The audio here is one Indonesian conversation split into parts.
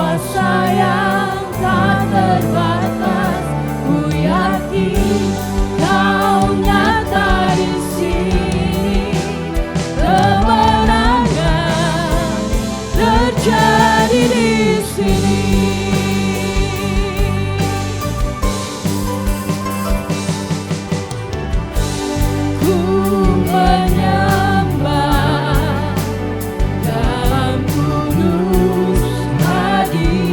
kuasa yang tak terbatas. Ku yakin Kau nyata di sini, kemenangan terjadi di sini. Ku menyembah dalam kudus hadirat-Mu,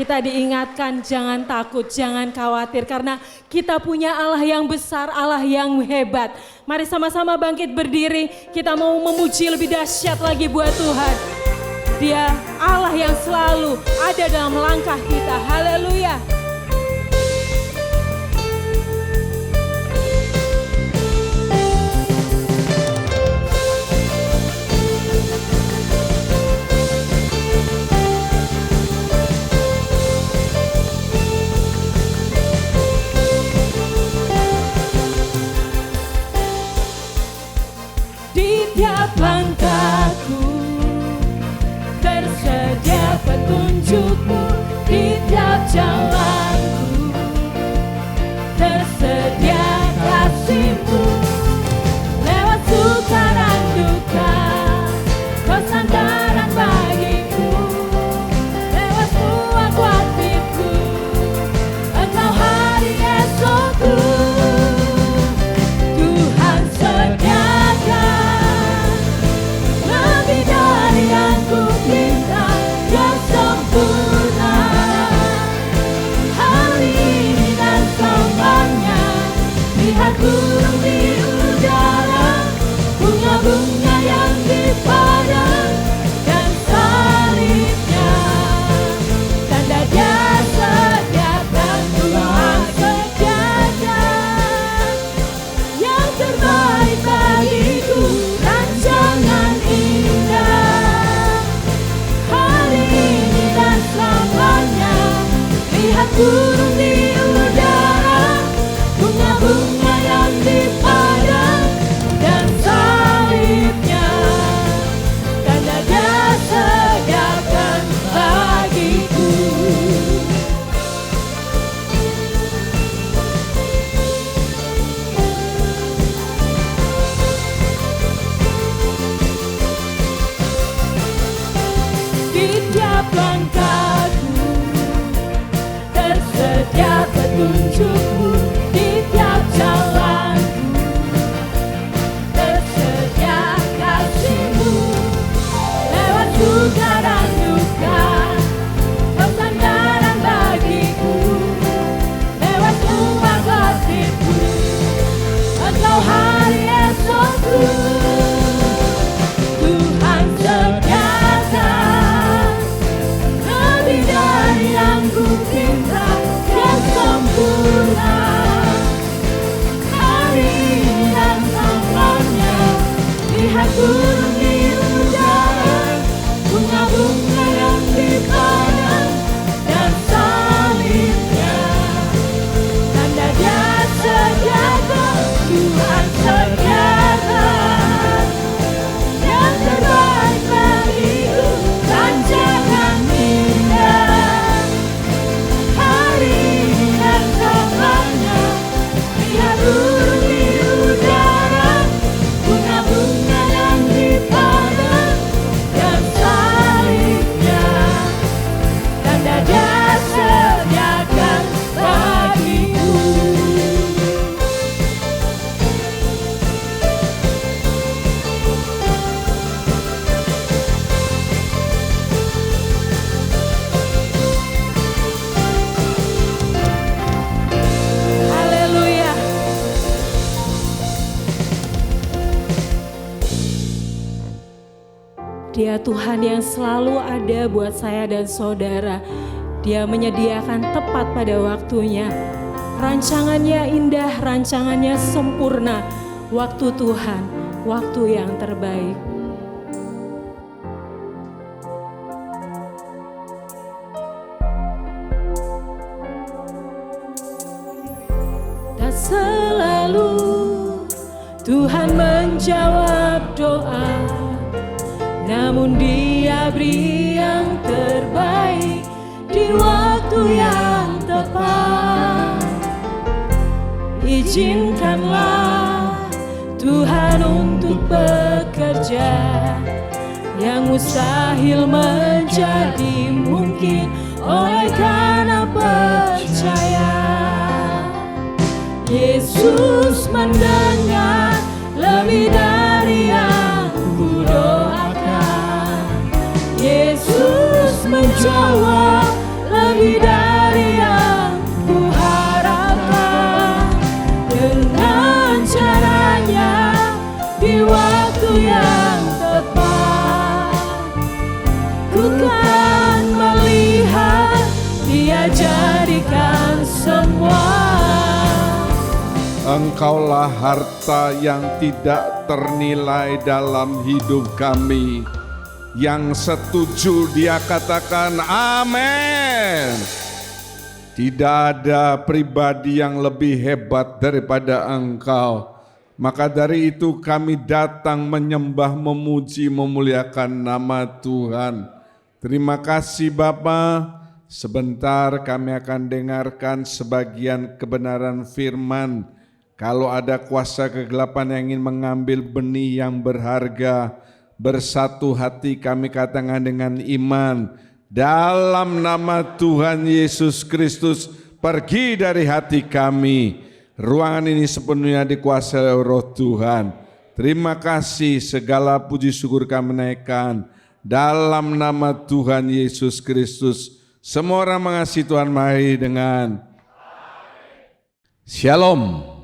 kita diingatkan jangan takut, jangan khawatir karena kita punya Allah yang besar, Allah yang hebat. Mari sama-sama bangkit berdiri, kita mau memuji lebih dahsyat lagi buat Tuhan. Dia Allah yang selalu ada dalam langkah kita. Haleluya. Langkahku tersedia petunjukmu, di tiap jalanku tersedia kasihmu. Lewat suka dan duka kau sandaran bagiku, lewat semua kuatku engkau hari esokku. Tuhan sediakan lebih dari yang ku minta, yang sempurna hari ini dan selamanya. Lihat burung di udara, bunga-bunga yang di padang, dan salibnya tanda Dia sediakan. Tuhan sediakan yang terbaik bagiku, rancangan indah hari ini dan selamanya. Lihat burung di udara, bunga-bunga yang di padang, dan salibnya tanda Dia sediakan bagiku. Di tiap langkahku tersedia petunjukmu, di tiap jalanku tersedia kasihmu. Lewat suka dan duka kau sandaran bagiku, lewat semua gosipku engkau hari esokku. Tuhan sediakan lebih dari yang ku minta, yang sempurna hari ini dan selamanya. Lihat burung di udara, bunga-bunga yang di padang, dan salibnya tanda Dia sediakan. Tuhan sediakan yang terbaik bagiku, rancangan indah hari ini dan selamanya. Lihat burung di udara, bunga-bunga yang di padang, dan salibnya tanda Dia sediakan bagiku. Haleluya. Dia Tuhan yang selalu ada buat saya dan saudara. Dia menyediakan tepat pada waktunya. Rancangannya indah, rancangannya sempurna. Waktu Tuhan, waktu yang terbaik. Tak selalu Tuhan menjawab doa, namun Dia beri yang terbaik di waktu yang tepat. Izinkanlah Tuhan untuk bekerja, yang mustahil menjadi mungkin oleh karena percaya. Yesus mendengar lebih dari yang ku doakan. Yesus menjawab lebih Engkaulah harta yang tidak ternilai dalam hidup kami. Yang setuju dia katakan amin. Tidak ada pribadi yang lebih hebat daripada Engkau. Maka dari itu kami datang menyembah, memuji, memuliakan nama Tuhan. Terima kasih Bapa. Sebentar kami akan dengarkan sebagian kebenaran firman. Kalau ada kuasa kegelapan yang ingin mengambil benih yang berharga, bersatu hati kami katakan dengan iman. Dalam nama Tuhan Yesus Kristus, pergi dari hati kami. Ruangan ini sepenuhnya dikuasai oleh Roh Tuhan. Terima kasih, segala puji syukur kami naikkan. Dalam nama Tuhan Yesus Kristus. Semua orang mengasihi Tuhan, mari dengan Shalom.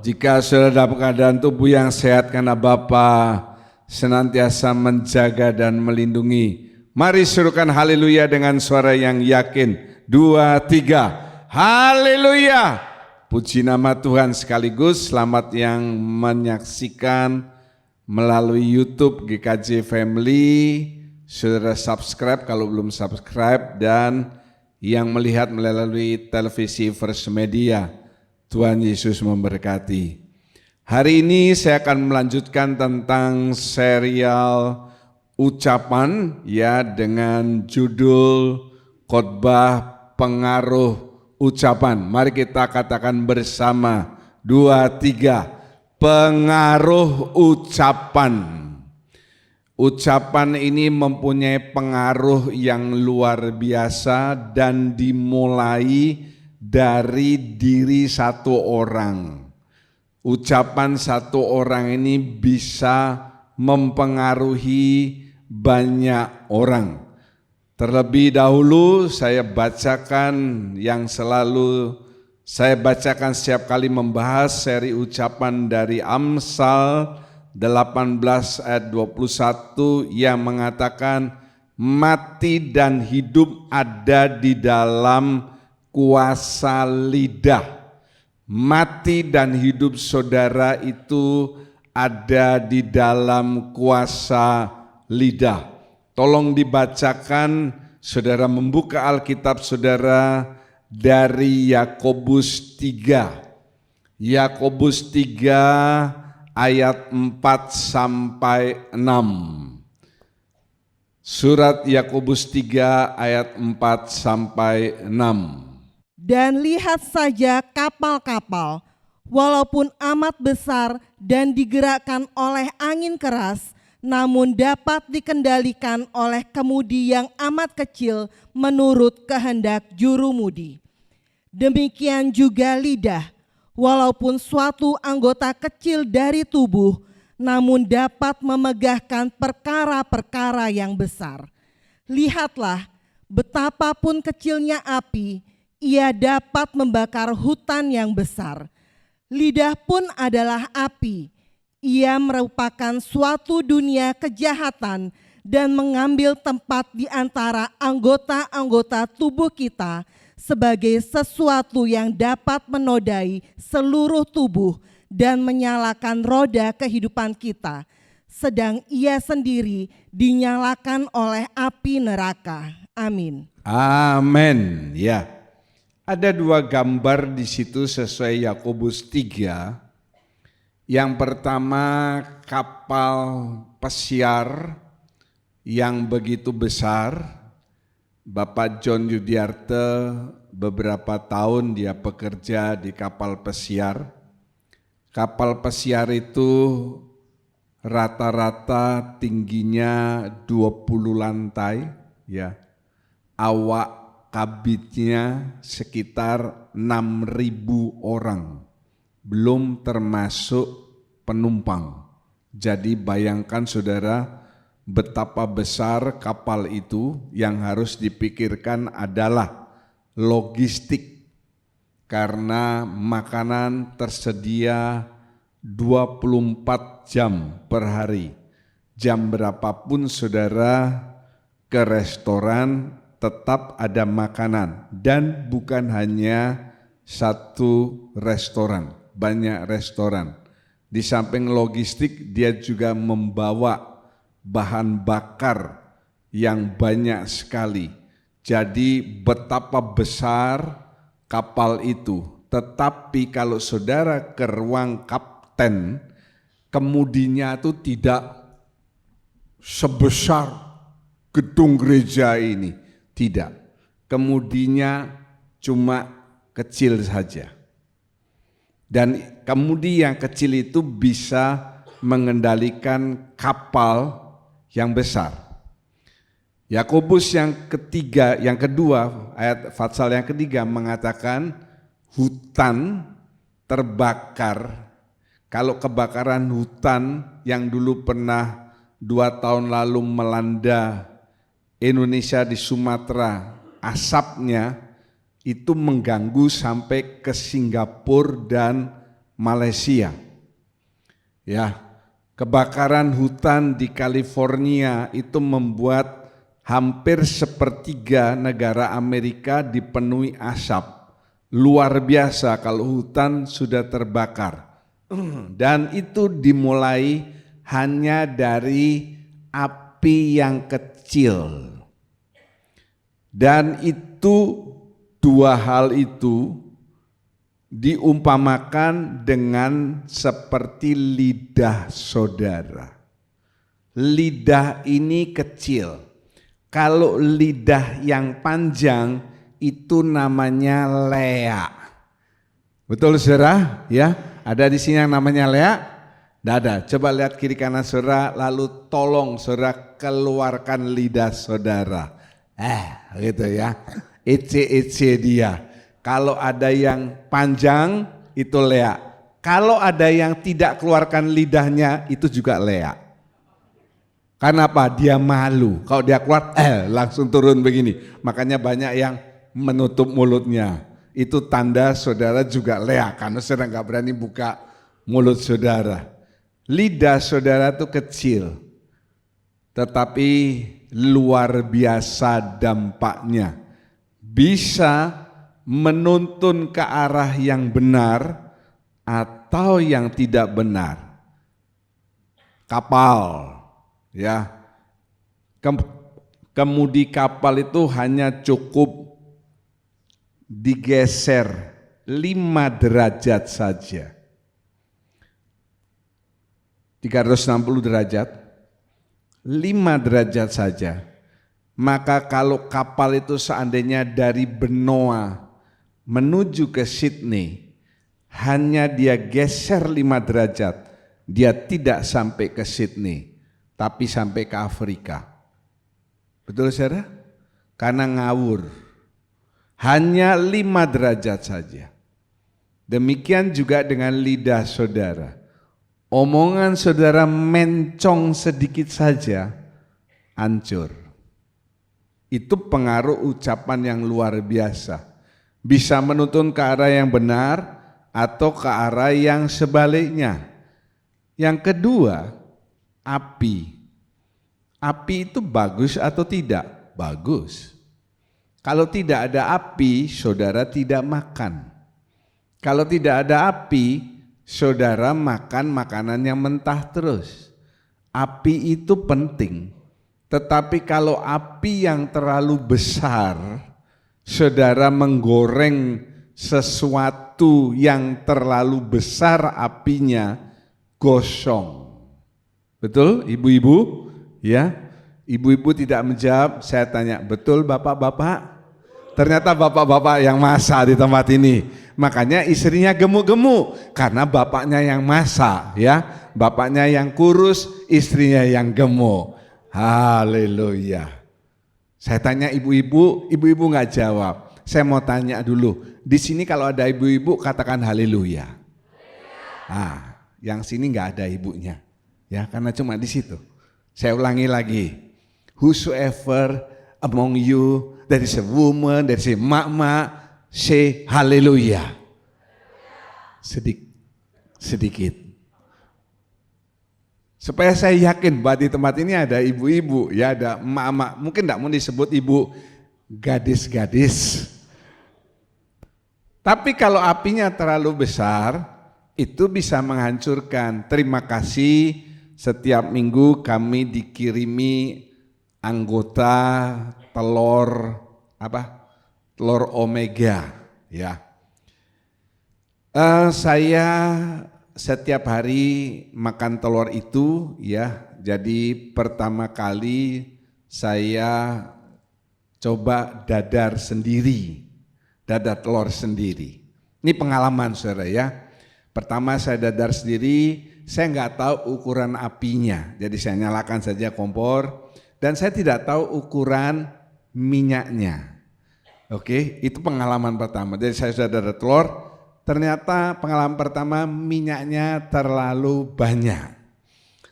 Jika sudah dalam keadaan tubuh yang sehat karena Bapa senantiasa menjaga dan melindungi, mari serukan haleluya dengan suara yang yakin. 2, 3, haleluya. Puji nama Tuhan. Sekaligus selamat yang menyaksikan melalui YouTube GKJ Family. Saudara subscribe kalau belum subscribe, dan yang melihat melalui televisi First Media. Tuhan Yesus memberkati. Hari ini saya akan melanjutkan tentang serial ucapan ya, dengan judul khotbah pengaruh ucapan. Mari kita katakan bersama, 2, 3, pengaruh ucapan. Ucapan ini mempunyai pengaruh yang luar biasa dan dimulai dari diri satu orang. Ucapan satu orang ini bisa mempengaruhi banyak orang. Terlebih dahulu saya bacakan yang selalu saya bacakan setiap kali membahas seri ucapan dari Amsal 18 ayat 21 yang mengatakan mati dan hidup ada di dalam kuasa lidah. Mati dan hidup saudara itu ada di dalam kuasa lidah. Tolong dibacakan, saudara membuka Alkitab saudara dari Yakobus 3. Yakobus 3 ayat 4 sampai 6. Surat Yakobus 3 ayat 4 sampai 6. Dan lihat saja kapal-kapal, walaupun amat besar dan digerakkan oleh angin keras, namun dapat dikendalikan oleh kemudi yang amat kecil menurut kehendak jurumudi. Demikian juga lidah, walaupun suatu anggota kecil dari tubuh, namun dapat memegahkan perkara-perkara yang besar. Lihatlah, betapapun kecilnya api, ia dapat membakar hutan yang besar. Lidah pun adalah api. Ia merupakan suatu dunia kejahatan dan mengambil tempat di antara anggota-anggota tubuh kita sebagai sesuatu yang dapat menodai seluruh tubuh dan menyalakan roda kehidupan kita, sedang ia sendiri dinyalakan oleh api neraka. Amin. Amin. Ya. Ada dua gambar di situ sesuai Yakobus 3. Yang pertama kapal pesiar yang begitu besar. Bapak John Yudiarte beberapa tahun dia bekerja di kapal pesiar. Kapal pesiar itu rata-rata tingginya 20 lantai ya. Awak kabitnya sekitar 6.000 orang, belum termasuk penumpang. Jadi bayangkan saudara betapa besar kapal itu. Yang harus dipikirkan adalah logistik, karena makanan tersedia 24 jam per hari. Jam berapapun saudara ke restoran tetap ada makanan, dan bukan hanya satu restoran. banyak restoran. Di samping logistik, dia juga membawa bahan bakar yang banyak sekali. Jadi betapa besar kapal itu. Tetapi kalau saudara ke ruang kapten, kemudinya itu tidak sebesar gedung gereja ini. Tidak. Kemudinya cuma kecil saja. Dan kemudi yang kecil itu bisa mengendalikan kapal yang besar. Yakobus yang kedua, ayat Fatsal yang ketiga mengatakan hutan terbakar. Kalau kebakaran hutan yang dulu pernah 2 tahun lalu melanda Indonesia di Sumatera, asapnya itu mengganggu sampai ke Singapura dan Malaysia. Ya, kebakaran hutan di California itu membuat hampir sepertiga negara Amerika dipenuhi asap. Luar biasa kalau hutan sudah terbakar. Dan itu dimulai hanya dari api yang kecil. Dan itu dua hal itu diumpamakan dengan seperti lidah saudara. Lidah ini kecil. Kalau lidah yang panjang itu namanya leak. Betul saudara? Ya, ada di sini yang namanya leak? Tidak ada. Coba lihat kiri kanan saudara, lalu tolong saudara keluarkan lidah saudara. Gitu ya. Ece dia. Kalau ada yang panjang itu leak. Kalau ada yang tidak keluarkan lidahnya itu juga leak. Karena apa? Dia malu. Kalau dia keluar langsung turun begini. Makanya banyak yang menutup mulutnya. Itu tanda saudara juga leak karena saudara nggak berani buka mulut saudara. Lidah saudara itu kecil. Tetapi luar biasa dampaknya. Bisa menuntun ke arah yang benar atau yang tidak benar. Kapal, ya, kemudi kapal itu hanya cukup digeser 5 derajat saja. 360 derajat, 5 derajat saja. Maka kalau kapal itu seandainya dari Benoa menuju ke Sydney, hanya dia geser 5 derajat, dia tidak sampai ke Sydney, tapi sampai ke Afrika. Betul saudara? Karena ngawur. Hanya 5 derajat saja. Demikian juga dengan lidah saudara. Omongan saudara mencong sedikit saja, hancur. Itu pengaruh ucapan yang luar biasa. Bisa menuntun ke arah yang benar atau ke arah yang sebaliknya. Yang kedua, api. Api itu bagus atau tidak? Bagus. Kalau tidak ada api, saudara tidak makan. Kalau tidak ada api, saudara makan makanan yang mentah terus. Api itu penting. Tetapi kalau api yang terlalu besar, saudara menggoreng sesuatu yang terlalu besar apinya, gosong. Betul ibu-ibu? Ya, ibu-ibu tidak menjawab, saya tanya, betul bapak-bapak? Ternyata bapak-bapak yang masak di tempat ini. Makanya istrinya gemuk-gemuk karena bapaknya yang masak, ya. Bapaknya yang kurus, istrinya yang gemuk. Haleluya. Saya tanya ibu-ibu, ibu-ibu nggak jawab. Saya mau tanya dulu, di sini kalau ada ibu-ibu katakan haleluya. Yang sini nggak ada ibunya, ya karena cuma di situ. Saya ulangi lagi, whosoever among you that is a woman, that is a mak-mak, say haleluya. Sedikit. Supaya saya yakin bahwa di tempat ini ada ibu-ibu, ya ada emak-emak, mungkin tidak mau disebut ibu, gadis-gadis. Tapi kalau apinya terlalu besar, itu bisa menghancurkan. Terima kasih, setiap minggu kami dikirimi anggota telur telur omega ya. Saya setiap hari makan telur itu ya. Jadi pertama kali saya coba dadar sendiri, dadar telur sendiri. Ini pengalaman saudara ya. Pertama saya dadar sendiri, saya nggak tahu ukuran apinya. Jadi saya nyalakan saja kompor dan saya tidak tahu ukuran minyaknya. Oke, itu pengalaman pertama. Jadi saya sudah dadar telur, ternyata pengalaman pertama minyaknya terlalu banyak.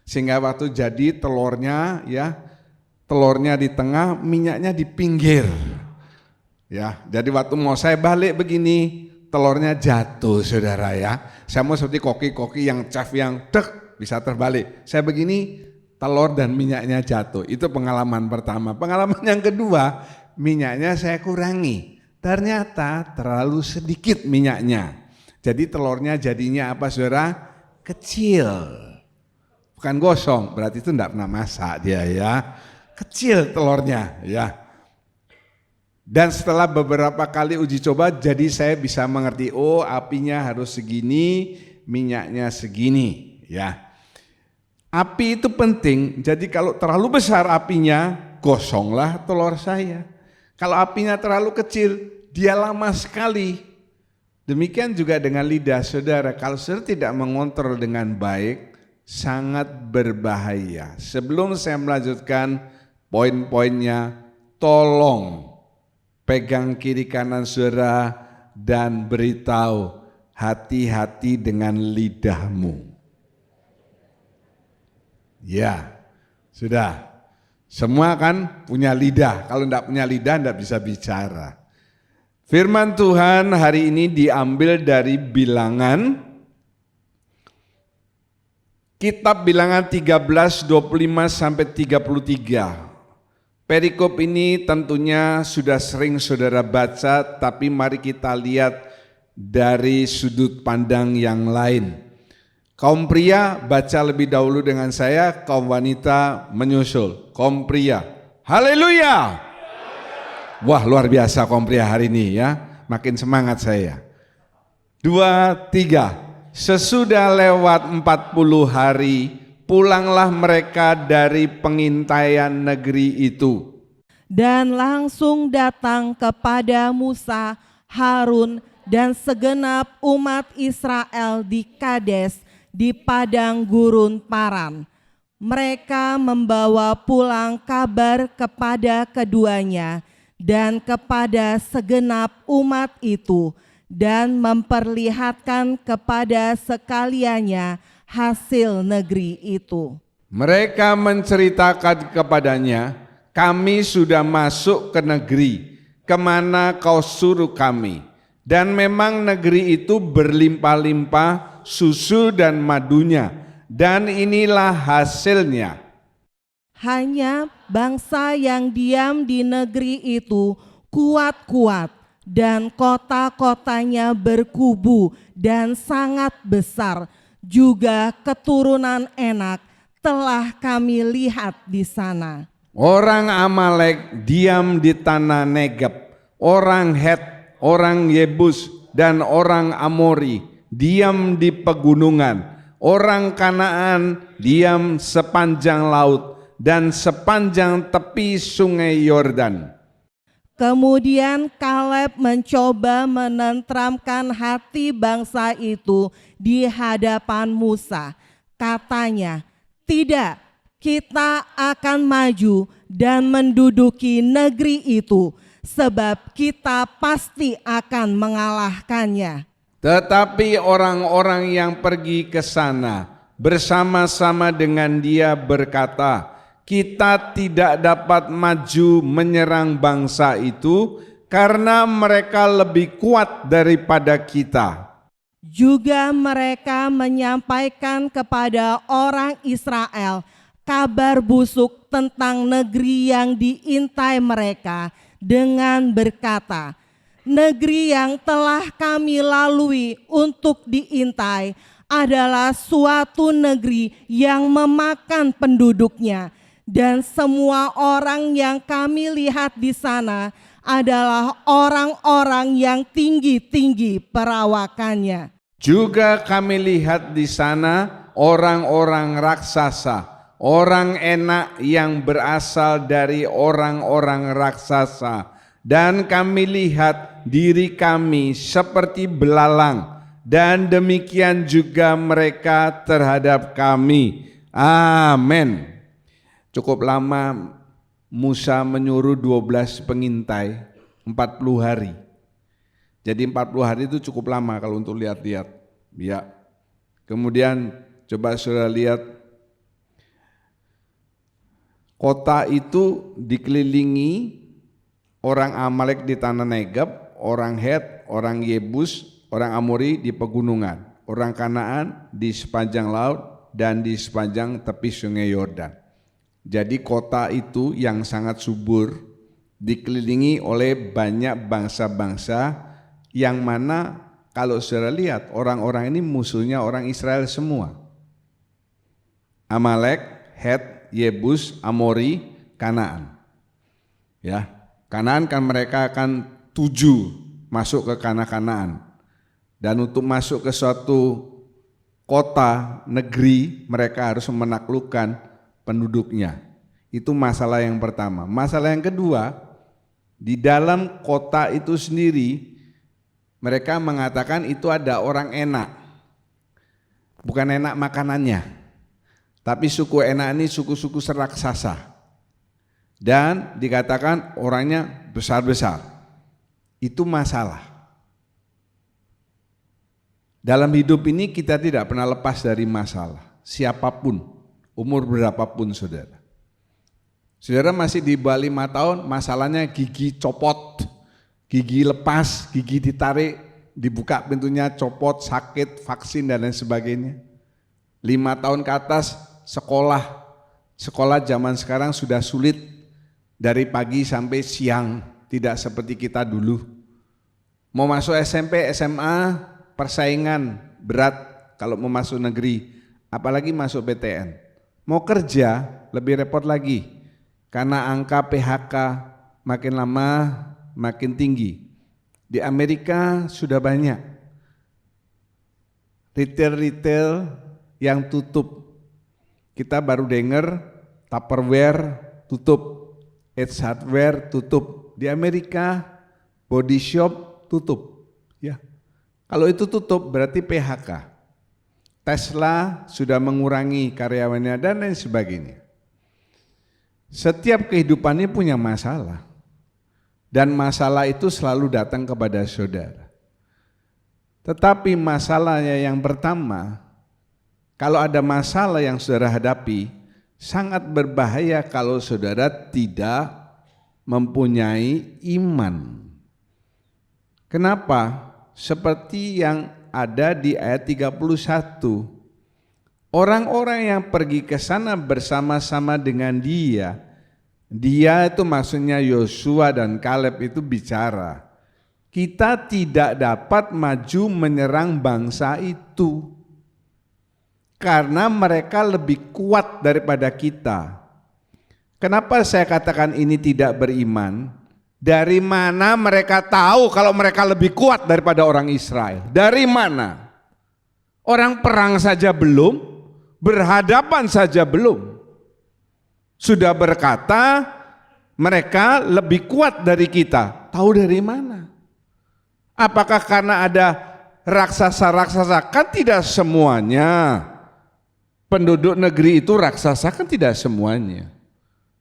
Sehingga waktu jadi telurnya ya, telurnya di tengah, minyaknya di pinggir. Ya, jadi waktu mau saya balik begini, telurnya jatuh saudara ya. Saya mau seperti koki-koki yang chef yang bisa terbalik. Saya begini, telur dan minyaknya jatuh. Itu pengalaman pertama. Pengalaman yang kedua, minyaknya saya kurangi. Ternyata terlalu sedikit minyaknya. Jadi telurnya jadinya apa saudara? Kecil. Bukan gosong, berarti itu enggak pernah masak dia ya. Kecil telurnya ya. Dan setelah beberapa kali uji coba, jadi saya bisa mengerti, oh apinya harus segini, minyaknya segini ya. Api itu penting, jadi kalau terlalu besar apinya, gosonglah telur saya. Kalau apinya terlalu kecil, dia lama sekali. Demikian juga dengan lidah saudara, kalau saudara tidak mengontrol dengan baik, sangat berbahaya. Sebelum saya melanjutkan poin-poinnya, tolong pegang kiri kanan saudara dan beritahu, hati-hati dengan lidahmu. Ya, sudah. Semua kan punya lidah. Kalau tidak punya lidah tidak bisa bicara. Firman Tuhan hari ini diambil dari Bilangan. Kitab Bilangan 13, 25 sampai 33. Perikop ini tentunya sudah sering saudara baca, tapi mari kita lihat dari sudut pandang yang lain. Kaum pria baca lebih dahulu dengan saya, kaum wanita menyusul. Kaum pria, haleluya. Wah luar biasa kaum pria hari ini ya, makin semangat saya. 2, 3, sesudah lewat 40 hari, pulanglah mereka dari pengintaian negeri itu. Dan langsung datang kepada Musa, Harun, dan segenap umat Israel di Kades, di padang gurun Paran. Mereka membawa pulang kabar kepada keduanya dan kepada segenap umat itu, dan memperlihatkan kepada sekaliannya hasil negeri itu. Mereka menceritakan kepadanya, kami sudah masuk ke negeri, kemana kau suruh kami. Dan memang negeri itu berlimpah-limpah susu dan madunya, dan inilah hasilnya. Hanya bangsa yang diam di negeri itu kuat-kuat, dan kota-kotanya berkubu dan sangat besar, juga keturunan Enak telah kami lihat di sana. Orang Amalek diam di tanah Negeb, orang Het, orang Yebus, dan orang Amori diam di pegunungan, orang Kanaan diam sepanjang laut dan sepanjang tepi sungai Yordan. Kemudian Kaleb mencoba menenteramkan hati bangsa itu di hadapan Musa. Katanya, tidak, kita akan maju dan menduduki negeri itu, sebab kita pasti akan mengalahkannya. Tetapi orang-orang yang pergi ke sana bersama-sama dengan dia berkata, kita tidak dapat maju menyerang bangsa itu karena mereka lebih kuat daripada kita. Juga mereka menyampaikan kepada orang Israel kabar busuk tentang negeri yang diintai mereka dengan berkata, negeri yang telah kami lalui untuk diintai adalah suatu negeri yang memakan penduduknya, dan semua orang yang kami lihat di sana adalah orang-orang yang tinggi-tinggi perawakannya. Juga kami lihat di sana orang-orang raksasa, orang enak yang berasal dari orang-orang raksasa, dan kami lihat diri kami seperti belalang, dan demikian juga mereka terhadap kami. Amin. Cukup lama Musa menyuruh 12 pengintai 40 hari. Jadi 40 hari itu cukup lama kalau untuk lihat-lihat. Ya. Kemudian coba saudara lihat, kota itu dikelilingi orang Amalek di tanah Negeb, orang Het, orang Yebus, orang Amori di pegunungan, orang Kanaan di sepanjang laut dan di sepanjang tepi sungai Yordan. Jadi kota itu yang sangat subur dikelilingi oleh banyak bangsa-bangsa yang mana kalau saudara lihat orang-orang ini musuhnya orang Israel semua. Amalek, Het, Yebus, Amori, Kanaan. Ya, Kanaan kan mereka akan tuju masuk ke Kanaan. Dan untuk masuk ke suatu kota, negeri, mereka harus menaklukkan penduduknya. Itu masalah yang pertama. Masalah yang kedua, di dalam kota itu sendiri, mereka mengatakan itu ada orang enak. Bukan enak makanannya, tapi suku enak ini suku-suku raksasa. Dan dikatakan orangnya besar-besar. Itu masalah. Dalam hidup ini kita tidak pernah lepas dari masalah, siapapun, umur berapapun saudara. Saudara masih di bawah 5 tahun, masalahnya gigi copot, gigi lepas, gigi ditarik, dibuka pintunya copot, sakit, vaksin dan lain sebagainya. 5 tahun ke atas sekolah zaman sekarang sudah sulit, dari pagi sampai siang, tidak seperti kita dulu. Mau masuk SMP, SMA, persaingan berat kalau mau masuk negeri, apalagi masuk PTN. Mau kerja lebih repot lagi, karena angka PHK makin lama makin tinggi. Di Amerika sudah banyak retail yang tutup. Kita baru dengar Tupperware tutup, Edge Hardware tutup. Di Amerika body shop tutup. Ya. Kalau itu tutup berarti PHK. Tesla sudah mengurangi karyawannya dan lain sebagainya. Setiap kehidupannya punya masalah. Dan masalah itu selalu datang kepada saudara. Tetapi masalahnya yang pertama, kalau ada masalah yang saudara hadapi, sangat berbahaya kalau saudara tidak mempunyai iman. Kenapa? Seperti yang ada di ayat 31. Orang-orang yang pergi ke sana bersama-sama dengan dia itu maksudnya Yosua dan Kaleb itu bicara, kita tidak dapat maju menyerang bangsa itu karena mereka lebih kuat daripada kita. Kenapa saya katakan ini tidak beriman? Dari mana mereka tahu kalau mereka lebih kuat daripada orang Israel? Dari mana? Orang perang saja belum, berhadapan saja belum. Sudah berkata mereka lebih kuat dari kita. Tahu dari mana? Apakah karena ada raksasa-raksasa? Kan tidak semuanya. Penduduk negeri itu raksasa, kan tidak semuanya.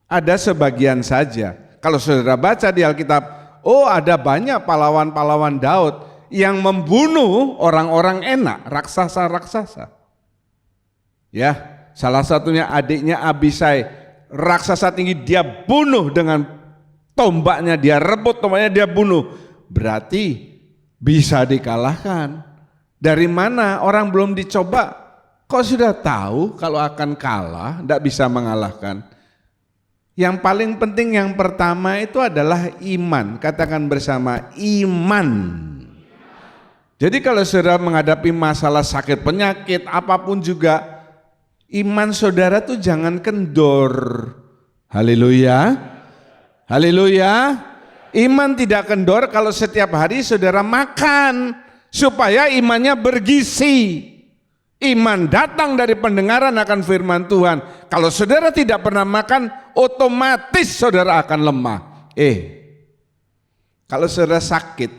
Ada sebagian saja. Kalau saudara baca di Alkitab, oh ada banyak pahlawan-pahlawan Daud yang membunuh orang-orang enak, raksasa-raksasa. Ya, salah satunya adiknya Abisai, raksasa tinggi, dia bunuh dengan tombaknya, dia rebut tombaknya, dia bunuh. Berarti bisa dikalahkan. Dari mana? Orang belum dicoba, kok sudah tahu kalau akan kalah, tidak bisa mengalahkan. Yang paling penting yang pertama itu adalah iman. Katakan bersama, iman. Jadi kalau saudara menghadapi masalah sakit penyakit apapun juga, iman saudara tuh jangan kendor. Haleluya. Haleluya. Iman tidak kendor kalau setiap hari saudara makan supaya imannya bergizi. Iman datang dari pendengaran akan firman Tuhan. Kalau saudara tidak pernah makan, otomatis saudara akan lemah. Kalau saudara sakit,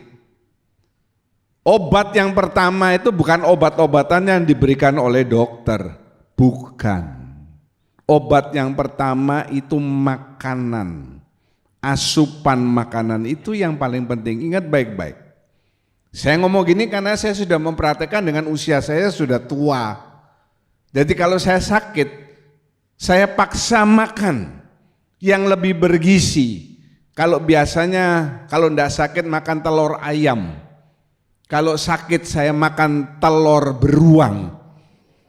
obat yang pertama itu bukan obat-obatan yang diberikan oleh dokter. Bukan. Obat yang pertama itu makanan. Asupan makanan itu yang paling penting. Ingat baik-baik. Saya ngomong gini karena saya sudah memperhatikan dengan usia saya sudah tua. Jadi kalau saya sakit, saya paksa makan yang lebih bergizi. Kalau biasanya kalau enggak sakit makan telur ayam. Kalau sakit saya makan telur beruang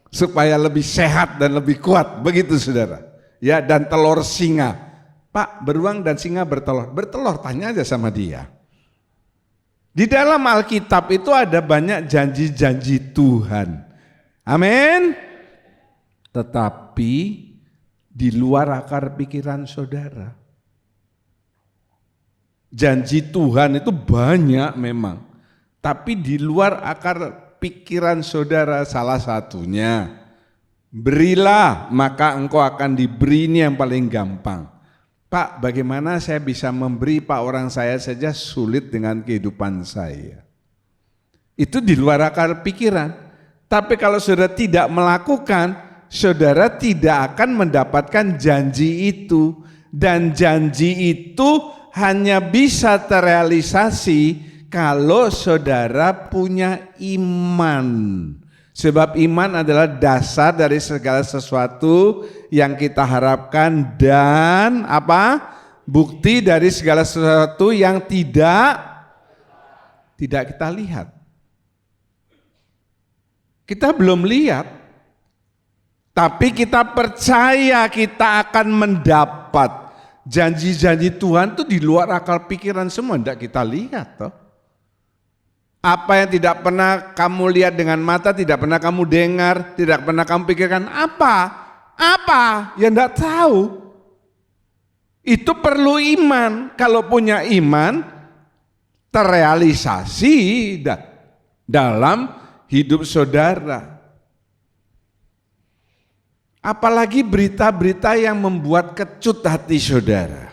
supaya lebih sehat dan lebih kuat, begitu saudara. Ya, dan telur singa. Pak, beruang dan singa bertelur. Bertelur, tanya aja sama dia. Di dalam Alkitab itu ada banyak janji-janji Tuhan. Amin. Tetapi di luar akar pikiran saudara. Janji Tuhan itu banyak memang. Tapi di luar akar pikiran saudara, salah satunya, berilah maka engkau akan diberi. Ini yang paling gampang. Pak, bagaimana saya bisa memberi? Pak, orang saya saja sulit dengan kehidupan saya. Itu di luar akar pikiran. Tapi kalau saudara tidak melakukan, saudara tidak akan mendapatkan janji itu. Dan janji itu hanya bisa terrealisasi kalau saudara punya iman. Sebab iman adalah dasar dari segala sesuatu yang kita harapkan dan apa? Bukti dari segala sesuatu yang tidak kita lihat. Kita belum lihat, tapi kita percaya kita akan mendapat. Janji-janji Tuhan itu di luar akal pikiran semua, tidak kita lihat toh. Apa yang tidak pernah kamu lihat dengan mata, tidak pernah kamu dengar, tidak pernah kamu pikirkan, apa yang tidak tahu. Itu perlu iman. Kalau punya iman, terrealisasi dalam hidup saudara. Apalagi berita-berita yang membuat kecut hati saudara.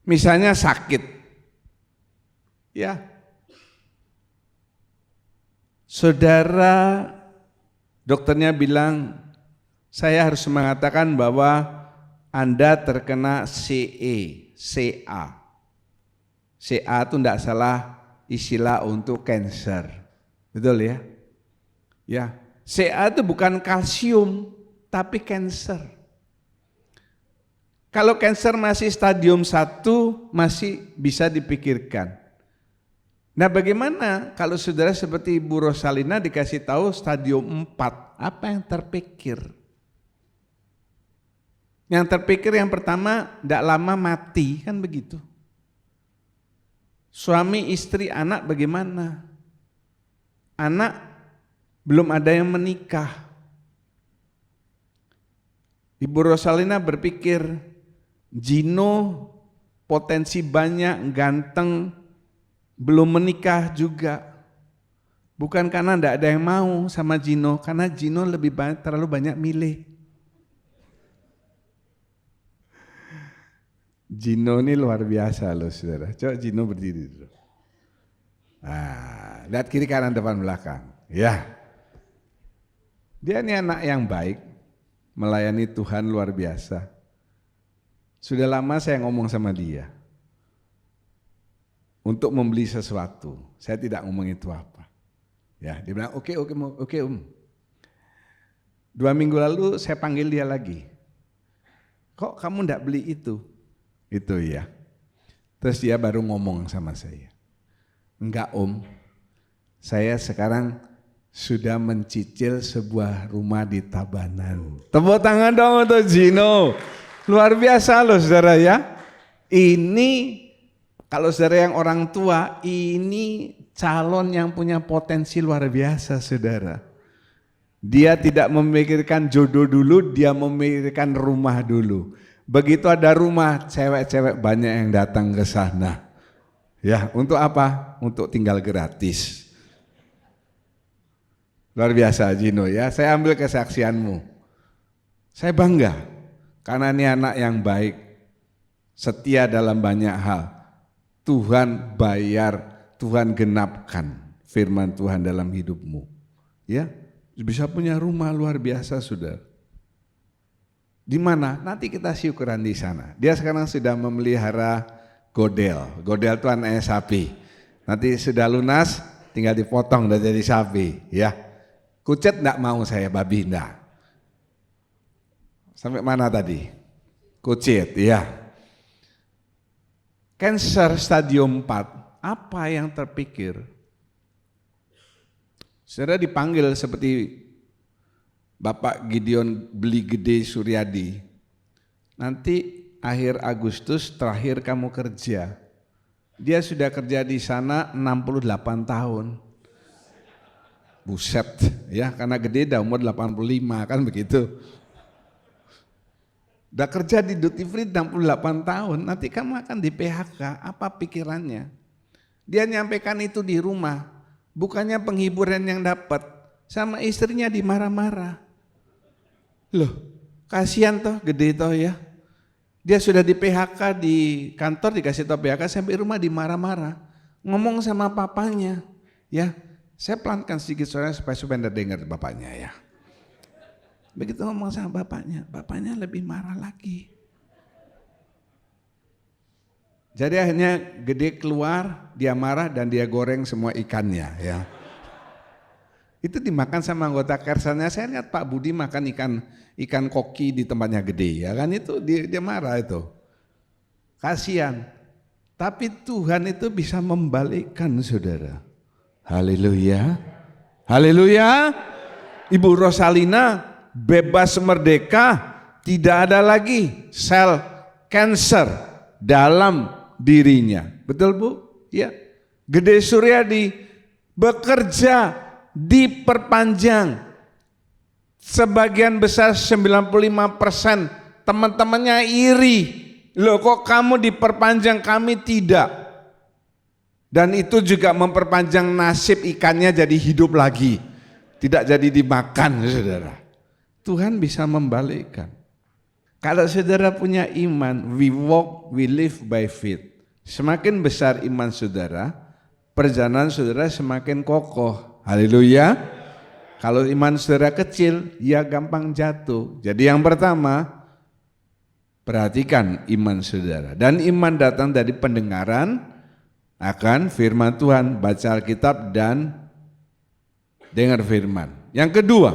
Misalnya sakit. Ya, saudara, dokternya bilang, saya harus mengatakan bahwa Anda terkena CA. CA itu tidak salah istilah untuk cancer, betul ya? Ya, CA itu bukan kalsium, tapi cancer. Kalau cancer masih stadium 1 masih bisa dipikirkan. Nah, bagaimana kalau saudara seperti Ibu Rosalina dikasih tahu stadium 4, apa yang terpikir? Yang terpikir yang pertama, tidak lama mati, kan begitu. Suami, istri, anak bagaimana? Anak belum ada yang menikah. Ibu Rosalina berpikir, Gino potensi banyak, ganteng, belum menikah juga. Bukan karena tidak ada yang mau sama Gino, karena Gino terlalu banyak milih. Gino ini luar biasa loh saudara. Coba Gino berdiri dulu. Nah, lihat kiri kanan depan belakang. Ya, dia ini anak yang baik, melayani Tuhan luar biasa. Sudah lama saya ngomong sama dia. Untuk membeli sesuatu, saya tidak ngomong itu apa. Ya, dia bilang oke, 2 minggu lalu saya panggil dia lagi. Kok kamu enggak beli itu? Itu ya. Terus dia baru ngomong sama saya. Enggak saya sekarang sudah mencicil sebuah rumah di Tabanan. Tepuk tangan dong untuk Gino. Luar biasa loh saudara ya. Ini Kalau saudara yang orang tua, ini calon yang punya potensi luar biasa saudara. Dia tidak memikirkan jodoh dulu, dia memikirkan rumah dulu. Begitu ada rumah, cewek-cewek banyak yang datang ke sana. Ya, untuk apa? Untuk tinggal gratis. Luar biasa Gino ya, saya ambil kesaksianmu. Saya bangga, karena ini anak yang baik, setia dalam banyak hal. Tuhan bayar, Tuhan genapkan firman Tuhan dalam hidupmu. Ya, bisa punya rumah luar biasa saudara. Di mana? Nanti kita syukuran di sana. Dia sekarang sudah memelihara godel. Godel itu anaknya sapi. Nanti sudah lunas, tinggal dipotong dan jadi sapi. Ya, kucet enggak mau saya, babi enggak. Sampai mana tadi? Kucit, ya. Cancer stadium 4, apa yang terpikir? Saudara dipanggil seperti Bapak Gideon Beli Gede Suryadi. Nanti akhir Agustus terakhir kamu kerja. Dia sudah kerja di sana 68 tahun. Buset, ya karena gede dah umur 85 kan begitu. Udah kerja di duty free 68 tahun, nanti kamu akan di PHK, apa pikirannya? Dia nyampaikan itu di rumah, bukannya penghiburan yang dapat, sama istrinya dimarah-marah. Loh, kasihan toh, gede toh ya. Dia sudah di PHK di kantor, dikasih toh PHK, sampai rumah dimarah-marah. Ngomong sama papanya, ya. Saya pelankan sedikit suaranya supaya tidak dengar bapaknya ya. Begitu ngomong sama bapaknya lebih marah lagi. Jadi akhirnya gede keluar, dia marah dan dia goreng semua ikannya ya. Itu dimakan sama anggota kersannya. Saya lihat Pak Budi makan ikan koki di tempatnya gede ya kan, itu dia marah itu. Kasihan. Tapi Tuhan itu bisa membalikkan saudara. Haleluya. Haleluya. Ibu Rosalina bebas merdeka, tidak ada lagi sel cancer dalam dirinya. Betul Bu? Ya. Gede Suryadi bekerja diperpanjang. Sebagian besar 95% teman-temannya iri. Loh kok kamu diperpanjang, kami tidak. Dan itu juga memperpanjang nasib ikannya jadi hidup lagi. Tidak jadi dimakan saudara. Tuhan bisa membalikkan. Kalau saudara punya iman, we walk, we live by faith. Semakin besar iman saudara, perjalanan saudara semakin kokoh. Haleluya. Kalau iman saudara kecil, ya gampang jatuh. Jadi yang pertama, perhatikan iman saudara. Dan iman datang dari pendengaran akan firman Tuhan, baca Alkitab dan dengar firman. Yang kedua,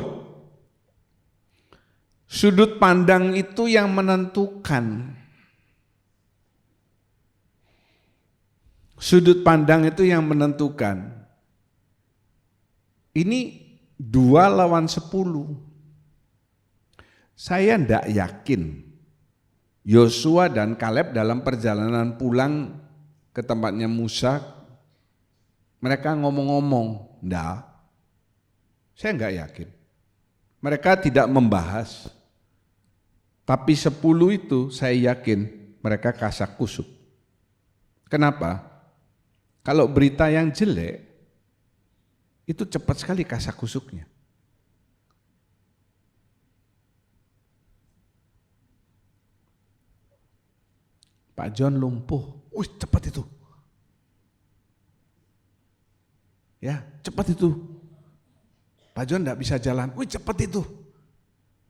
sudut pandang itu yang menentukan. Sudut pandang itu yang menentukan. Ini 2 lawan 10. Saya tidak yakin Yosua dan Kaleb dalam perjalanan pulang ke tempatnya Musa, mereka ngomong-ngomong, enggak. Saya enggak yakin. Mereka tidak membahas. Tapi 10 itu saya yakin mereka kasak kusuk. Kenapa? Kalau berita yang jelek, itu cepat sekali kasak kusuknya. Pak John lumpuh, wih cepat itu. Ya, cepat itu. Pak John enggak bisa jalan, wih cepat itu.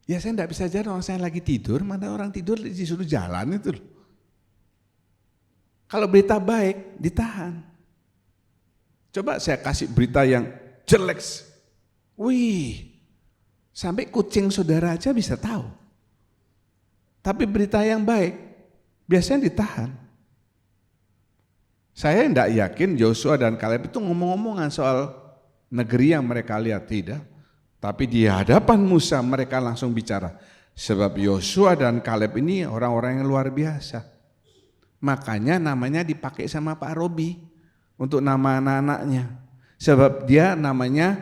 Ya saya enggak bisa jalan, orang saya lagi tidur, mana orang tidur disuruh jalan itu. Kalau berita baik, ditahan. Coba saya kasih berita yang jelek. Wih, sampai kucing saudara aja bisa tahu. Tapi berita yang baik, biasanya ditahan. Saya tidak yakin Yosua dan Kaleb itu ngomong-ngomongan soal negeri yang mereka lihat, tidak. Tapi di hadapan Musa mereka langsung bicara. Sebab Yosua dan Kaleb ini orang-orang yang luar biasa. Makanya namanya dipakai sama Pak Robi untuk nama anak-anaknya. Sebab dia namanya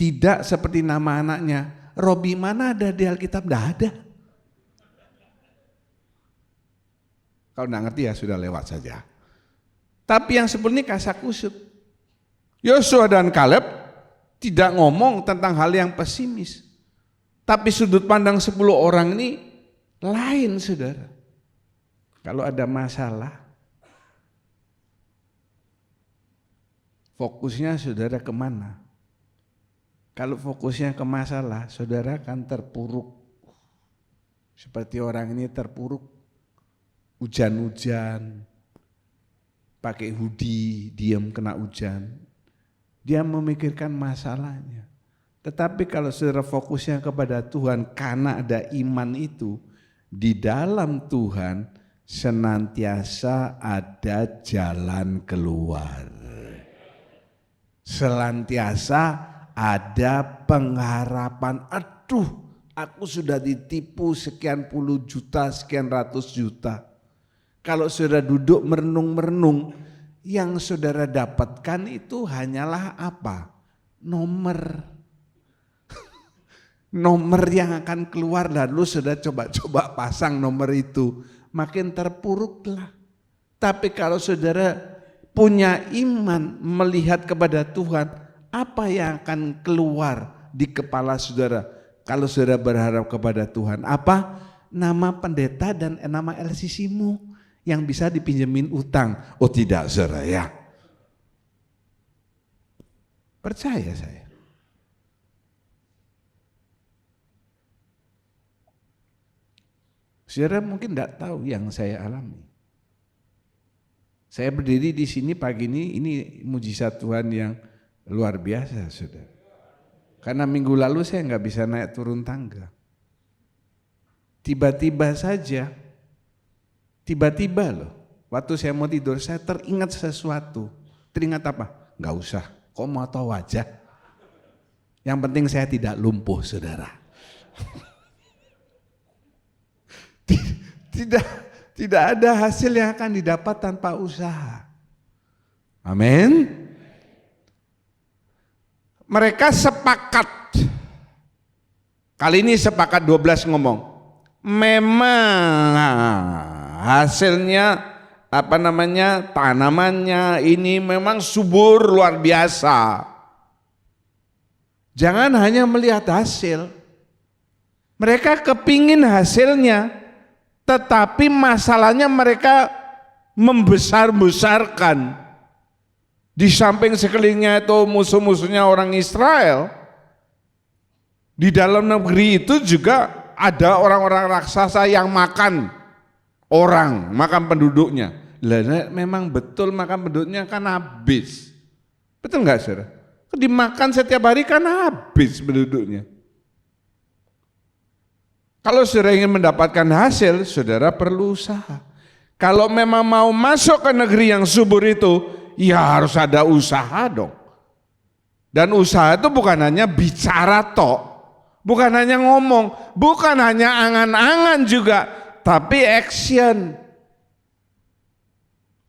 tidak seperti nama anaknya. Robi mana ada di Alkitab? Tidak ada. Kalau tidak ngerti ya sudah lewat saja. Tapi yang sebenarnya kasakusuk. Yosua dan Kaleb tidak ngomong tentang hal yang pesimis. Tapi sudut pandang 10 orang ini lain, saudara. Kalau ada masalah, fokusnya saudara kemana? Kalau fokusnya ke masalah, saudara akan terpuruk. Seperti orang ini terpuruk. Hujan-hujan, pakai hoodie, diam kena hujan. Dia memikirkan masalahnya. Tetapi kalau saudara fokusnya kepada Tuhan, karena ada iman itu, di dalam Tuhan senantiasa ada jalan keluar. Senantiasa ada pengharapan. Aduh, aku sudah ditipu sekian puluh juta, sekian ratus juta. Kalau saudara duduk merenung-merenung, yang saudara dapatkan itu hanyalah apa? Nomor. Nomor yang akan keluar, lalu saudara coba-coba pasang nomor itu. Makin terpuruklah. Tapi kalau saudara punya iman melihat kepada Tuhan, apa yang akan keluar di kepala saudara? Kalau saudara berharap kepada Tuhan, apa? Nama pendeta dan nama LCC-mu yang bisa dipinjemin utang. Oh tidak, saudara ya. Percaya saya. Saudara mungkin tidak tahu yang saya alami. Saya berdiri di sini pagi ini mujizat Tuhan yang luar biasa, saudara. Karena minggu lalu saya nggak bisa naik turun tangga. Tiba-tiba saja, tiba-tiba loh, waktu saya mau tidur saya teringat sesuatu. Teringat apa? Nggak usah, kok mau tahu aja. Yang penting saya tidak lumpuh, saudara. Tidak ada hasil yang akan didapat tanpa usaha. Amin. Mereka sepakat. Kali ini sepakat 12 ngomong. Memang hasilnya tanamannya ini memang subur luar biasa. Jangan hanya melihat hasil. Mereka kepingin hasilnya. Tetapi masalahnya mereka membesar-besarkan. Di samping sekelilingnya itu musuh-musuhnya orang Israel, di dalam negeri itu juga ada orang-orang raksasa yang makan orang, makan penduduknya. Lah memang betul makan penduduknya kan habis. Betul enggak, saudara? Dimakan setiap hari kan habis penduduknya. Kalau saudara ingin mendapatkan hasil, saudara perlu usaha. Kalau memang mau masuk ke negeri yang subur itu, ya harus ada usaha dong. Dan usaha itu bukan hanya bicara tok, bukan hanya ngomong, bukan hanya angan-angan juga, tapi action.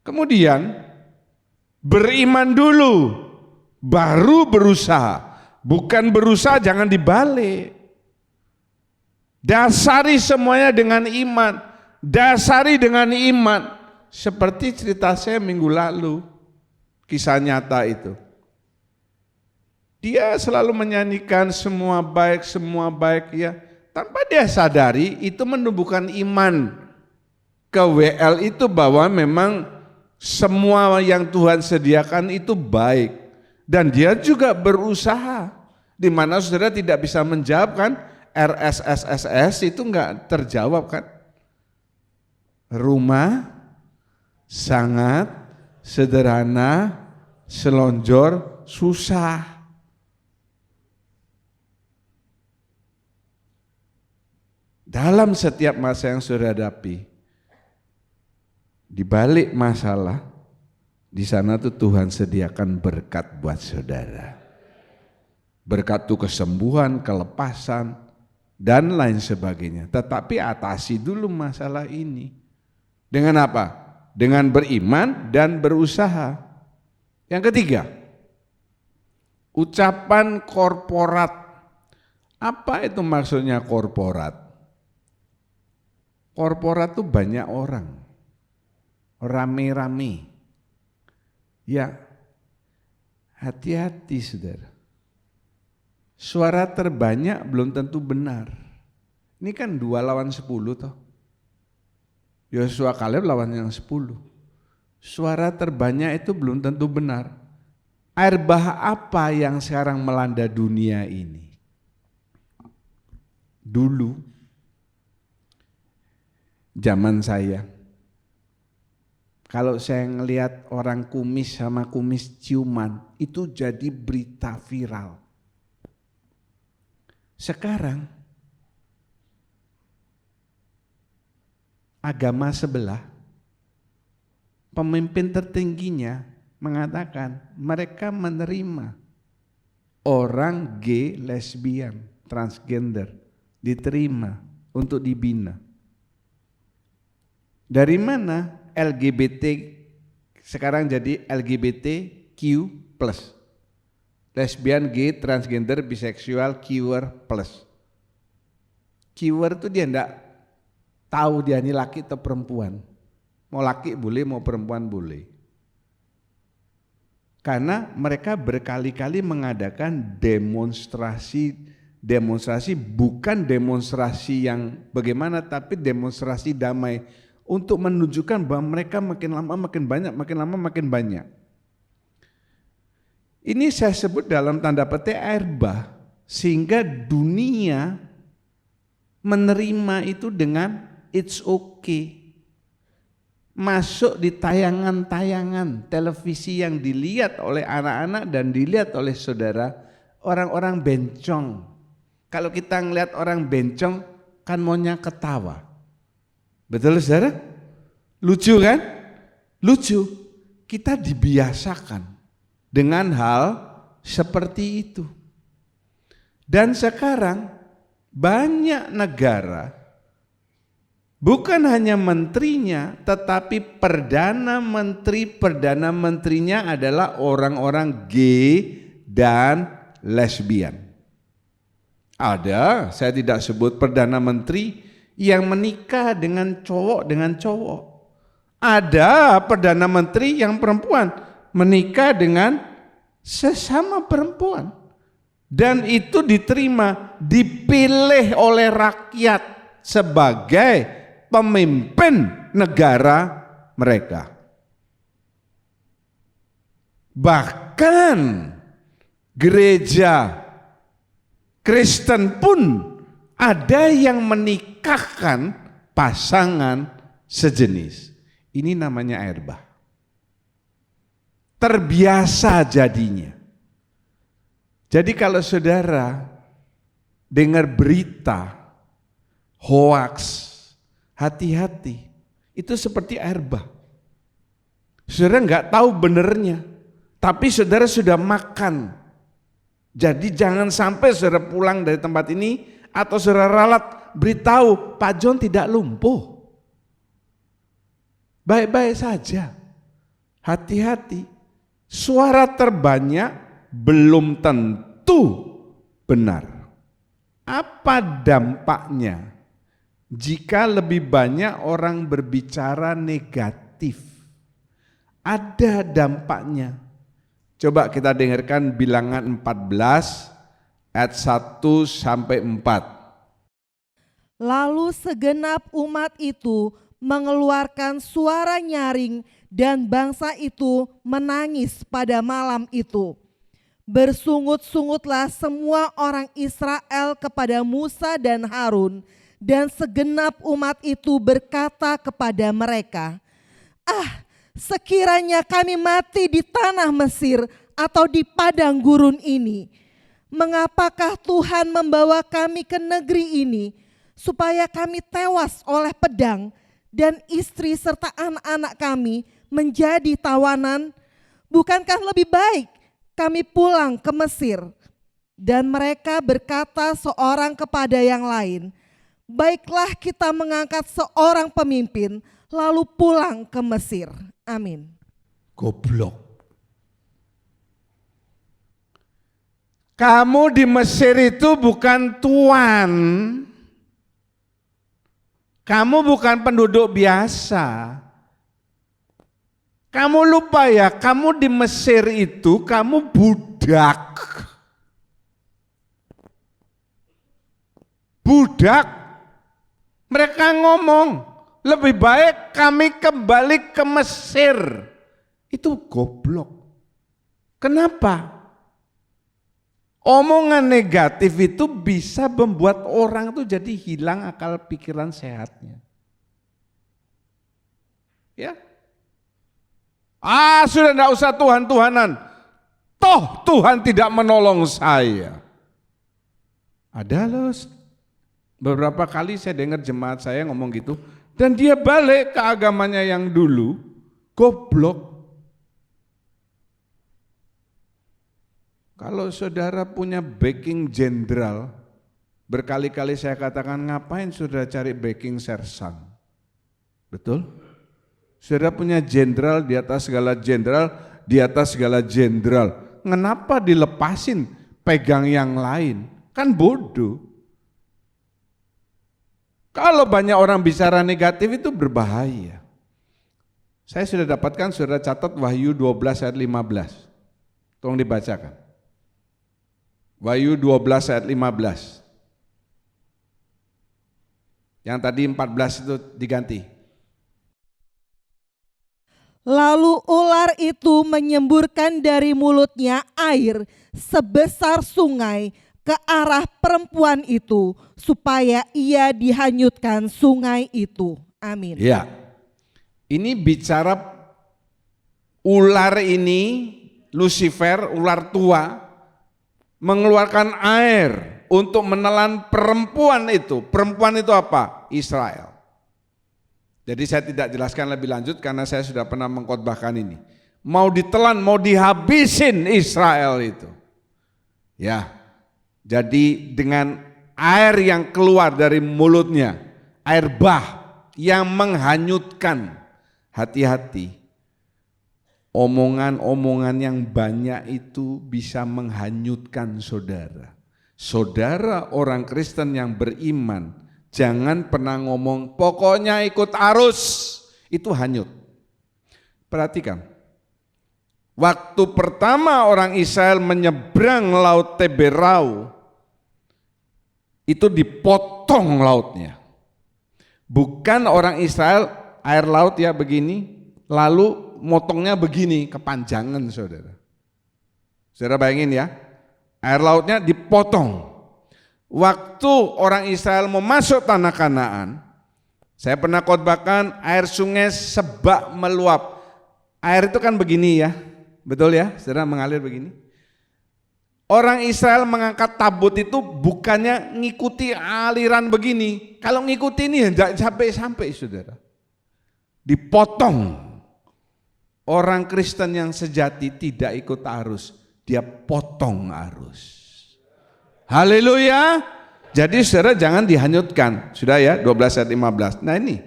Kemudian beriman dulu, baru berusaha. Bukan berusaha jangan dibalik. Dasari semuanya dengan iman. Dasari dengan iman. Seperti cerita saya minggu lalu. Kisah nyata itu. Dia selalu menyanyikan semua baik ya. Tanpa dia sadari itu menumbuhkan iman ke WL itu bahwa memang semua yang Tuhan sediakan itu baik. Dan dia juga berusaha. Di mana saudara tidak bisa menjawab kan? RSSSS itu enggak terjawab kan? Rumah sangat sederhana, selonjor, susah. Dalam setiap masa yang saudara hadapi, di balik masalah, di sana tuh Tuhan sediakan berkat buat saudara. Berkat tuh kesembuhan, kelepasan, dan lain sebagainya. Tetapi atasi dulu masalah ini. Dengan apa? dengan beriman dan berusaha. Yang ketiga, ucapan korporat. Apa itu maksudnya korporat? Korporat itu banyak orang, rame-rame. Ya, hati-hati saudara. Suara terbanyak belum tentu benar. Ini kan 2 lawan 10 toh. Yosua Kaleb lawan yang 10. Suara terbanyak itu belum tentu benar. Air bah apa yang sekarang melanda dunia ini? Dulu, zaman saya, kalau saya ngelihat orang kumis sama kumis ciuman, itu jadi berita viral. Sekarang, agama sebelah, pemimpin tertingginya mengatakan mereka menerima orang gay, lesbian, transgender, diterima untuk dibina. Dari mana LGBT sekarang jadi LGBTQ+. Lesbian, gay, transgender, biseksual, queer plus. Queer itu dia enggak tahu dia ini laki atau perempuan. Mau laki boleh, mau perempuan boleh. Karena mereka berkali-kali mengadakan demonstrasi bukan demonstrasi yang bagaimana, tapi demonstrasi damai untuk menunjukkan bahwa mereka makin lama makin banyak, makin lama makin banyak. Ini saya sebut dalam tanda petik air bah, sehingga dunia menerima itu dengan it's okay. Masuk di tayangan-tayangan televisi yang dilihat oleh anak-anak dan dilihat oleh saudara, orang-orang bencong. Kalau kita ngelihat orang bencong kan maunya ketawa. Betul saudara? Lucu kan? Lucu. Kita dibiasakan dengan hal seperti itu. Dan sekarang banyak negara, bukan hanya menterinya, tetapi perdana menterinya adalah orang-orang gay dan lesbian. Ada, saya tidak sebut perdana menteri yang menikah dengan cowok. Ada perdana menteri yang perempuan menikah dengan sesama perempuan. Dan itu diterima, dipilih oleh rakyat sebagai pemimpin negara mereka. Bahkan gereja Kristen pun ada yang menikahkan pasangan sejenis. Ini namanya air bah. Terbiasa jadinya. Jadi kalau saudara dengar berita hoax, hati-hati. Itu seperti air bah. Saudara nggak tahu benernya, tapi saudara sudah makan. Jadi jangan sampai saudara pulang dari tempat ini atau saudara ralat beritahu Pak John tidak lumpuh. Baik-baik saja. Hati-hati. Suara terbanyak belum tentu benar. Apa dampaknya jika lebih banyak orang berbicara negatif? Ada dampaknya. Coba kita dengarkan Bilangan 14 ayat 1 sampai 4. Lalu segenap umat itu mengeluarkan suara nyaring dan bangsa itu menangis pada malam itu. Bersungut-sungutlah semua orang Israel kepada Musa dan Harun, dan segenap umat itu berkata kepada mereka, "Ah, sekiranya kami mati di tanah Mesir atau di padang gurun ini, mengapakah Tuhan membawa kami ke negeri ini, supaya kami tewas oleh pedang, dan istri serta anak-anak kami menjadi tawanan? Bukankah lebih baik kami pulang ke Mesir?" Dan mereka berkata seorang kepada yang lain, "Baiklah kita mengangkat seorang pemimpin, lalu pulang ke Mesir. Amin. Goblok. Kamu di Mesir itu bukan tuan. Kamu bukan penduduk biasa. Kamu lupa ya, kamu di Mesir itu kamu budak. Budak. Mereka ngomong, lebih baik kami kembali ke Mesir. Itu goblok. Kenapa? Omongan negatif itu bisa membuat orang itu jadi hilang akal pikiran sehatnya. Ya. Sudah tidak usah Tuhan-Tuhanan. Toh Tuhan tidak menolong saya. Ada loh. Beberapa kali saya dengar jemaat saya ngomong gitu. Dan dia balik ke agamanya yang dulu. Goblok. Kalau saudara punya backing jenderal, berkali-kali saya katakan ngapain saudara cari backing sersan? Betul? Saudara punya jenderal di atas segala jenderal, di atas segala jenderal. Kenapa dilepasin pegang yang lain? Kan bodoh. Kalau banyak orang bicara negatif itu berbahaya. Saya sudah dapatkan, saudara catat Wahyu 12 ayat 15. Tolong dibacakan. Wahyu 12 ayat 15. Yang tadi 14 itu diganti. Lalu ular itu menyemburkan dari mulutnya air sebesar sungai ke arah perempuan itu, supaya ia dihanyutkan sungai itu. Amin. Ya, ini bicara ular ini, Lucifer, ular tua, mengeluarkan air untuk menelan perempuan itu. Perempuan itu apa? Israel. Jadi saya tidak jelaskan lebih lanjut karena saya sudah pernah mengkhotbahkan ini. Mau ditelan, mau dihabisin Israel itu. Ya, jadi dengan air yang keluar dari mulutnya, air bah yang menghanyutkan, hati-hati. Omongan-omongan yang banyak itu bisa menghanyutkan saudara. Saudara orang Kristen yang beriman, jangan pernah ngomong pokoknya ikut arus, itu hanyut. Perhatikan, waktu pertama orang Israel menyeberang laut Teberau, itu dipotong lautnya. Bukan orang Israel air laut ya begini, lalu motongnya begini, kepanjangan saudara. Saudara bayangin ya, air lautnya dipotong. Waktu orang Israel mau masuk tanah Kanaan, saya pernah khotbahkan air sungai Sebak meluap. Air itu kan begini ya, betul ya, saudara mengalir begini. Orang Israel mengangkat tabut itu bukannya ngikuti aliran begini. Kalau ngikuti ini tidak sampai-sampai saudara. Dipotong. Orang Kristen yang sejati tidak ikut arus, dia potong arus. Haleluya. Jadi saudara jangan dihanyutkan. Sudah ya 12 ayat 15. Nah ini.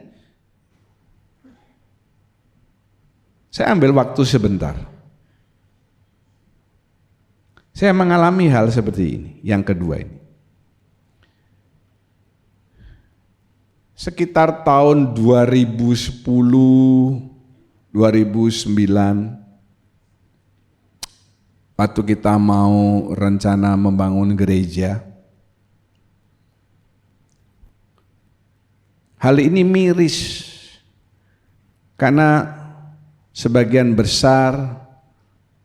Saya ambil waktu sebentar. Saya mengalami hal seperti ini. Yang kedua ini. Sekitar tahun 2010 2009 waktu kita mau rencana membangun gereja, hal ini miris karena sebagian besar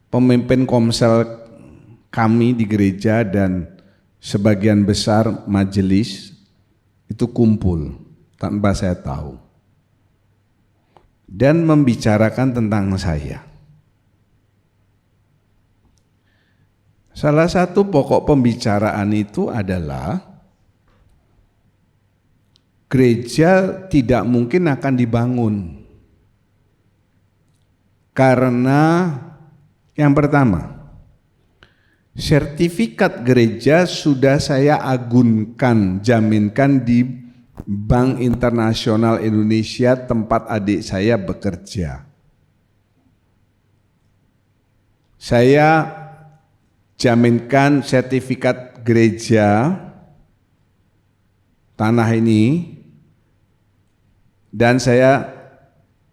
pemimpin komsel kami di gereja dan sebagian besar majelis itu kumpul tanpa saya tahu dan membicarakan tentang saya. Salah satu pokok pembicaraan itu adalah gereja tidak mungkin akan dibangun karena yang pertama, sertifikat gereja sudah saya agunkan, jaminkan di Bank Internasional Indonesia tempat adik saya bekerja. Saya jaminkan sertifikat gereja tanah ini dan saya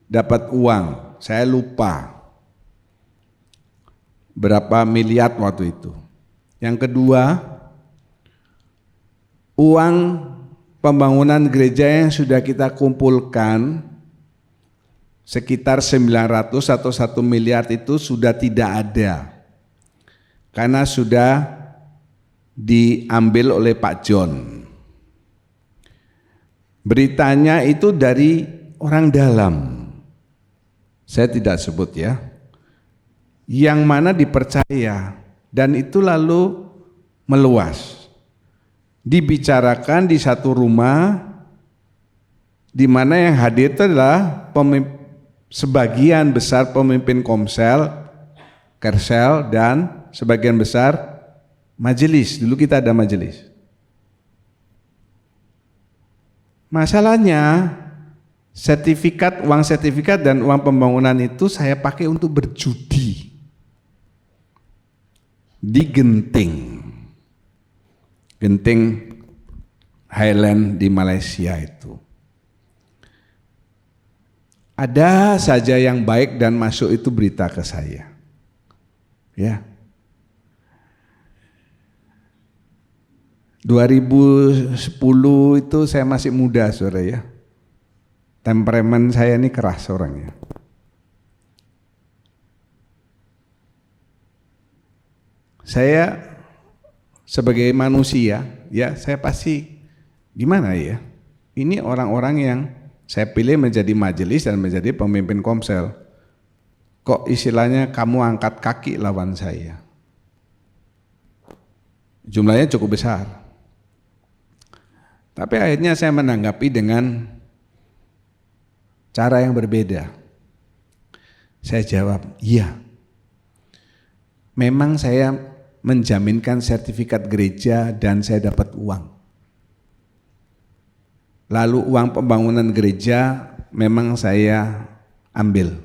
dapat uang. Saya lupa berapa miliar waktu itu. Yang kedua, uang pembangunan gereja yang sudah kita kumpulkan sekitar 900 atau 1 miliar itu sudah tidak ada karena sudah diambil oleh Pak John. Beritanya itu dari orang dalam, saya tidak sebut ya, yang mana dipercaya dan itu lalu meluas. Dibicarakan di satu rumah di mana yang hadir itu adalah sebagian besar pemimpin Komsel, Kersel, dan sebagian besar majelis. Dulu kita ada majelis. Masalahnya uang sertifikat dan uang pembangunan itu saya pakai untuk berjudi di Genting Highland di Malaysia itu. Ada saja yang baik dan masuk itu berita ke saya. Ya. 2010 itu saya masih muda, saudara ya. Temperamen saya ini keras orangnya. Saya sebagai manusia, ya saya pasti gimana ya? Ini orang-orang yang saya pilih menjadi majelis dan menjadi pemimpin Komsel. Kok istilahnya kamu angkat kaki lawan saya? Jumlahnya cukup besar. Tapi akhirnya saya menanggapi dengan cara yang berbeda. Saya jawab, iya. Memang saya menjaminkan sertifikat gereja dan saya dapat uang. Lalu uang pembangunan gereja memang saya ambil.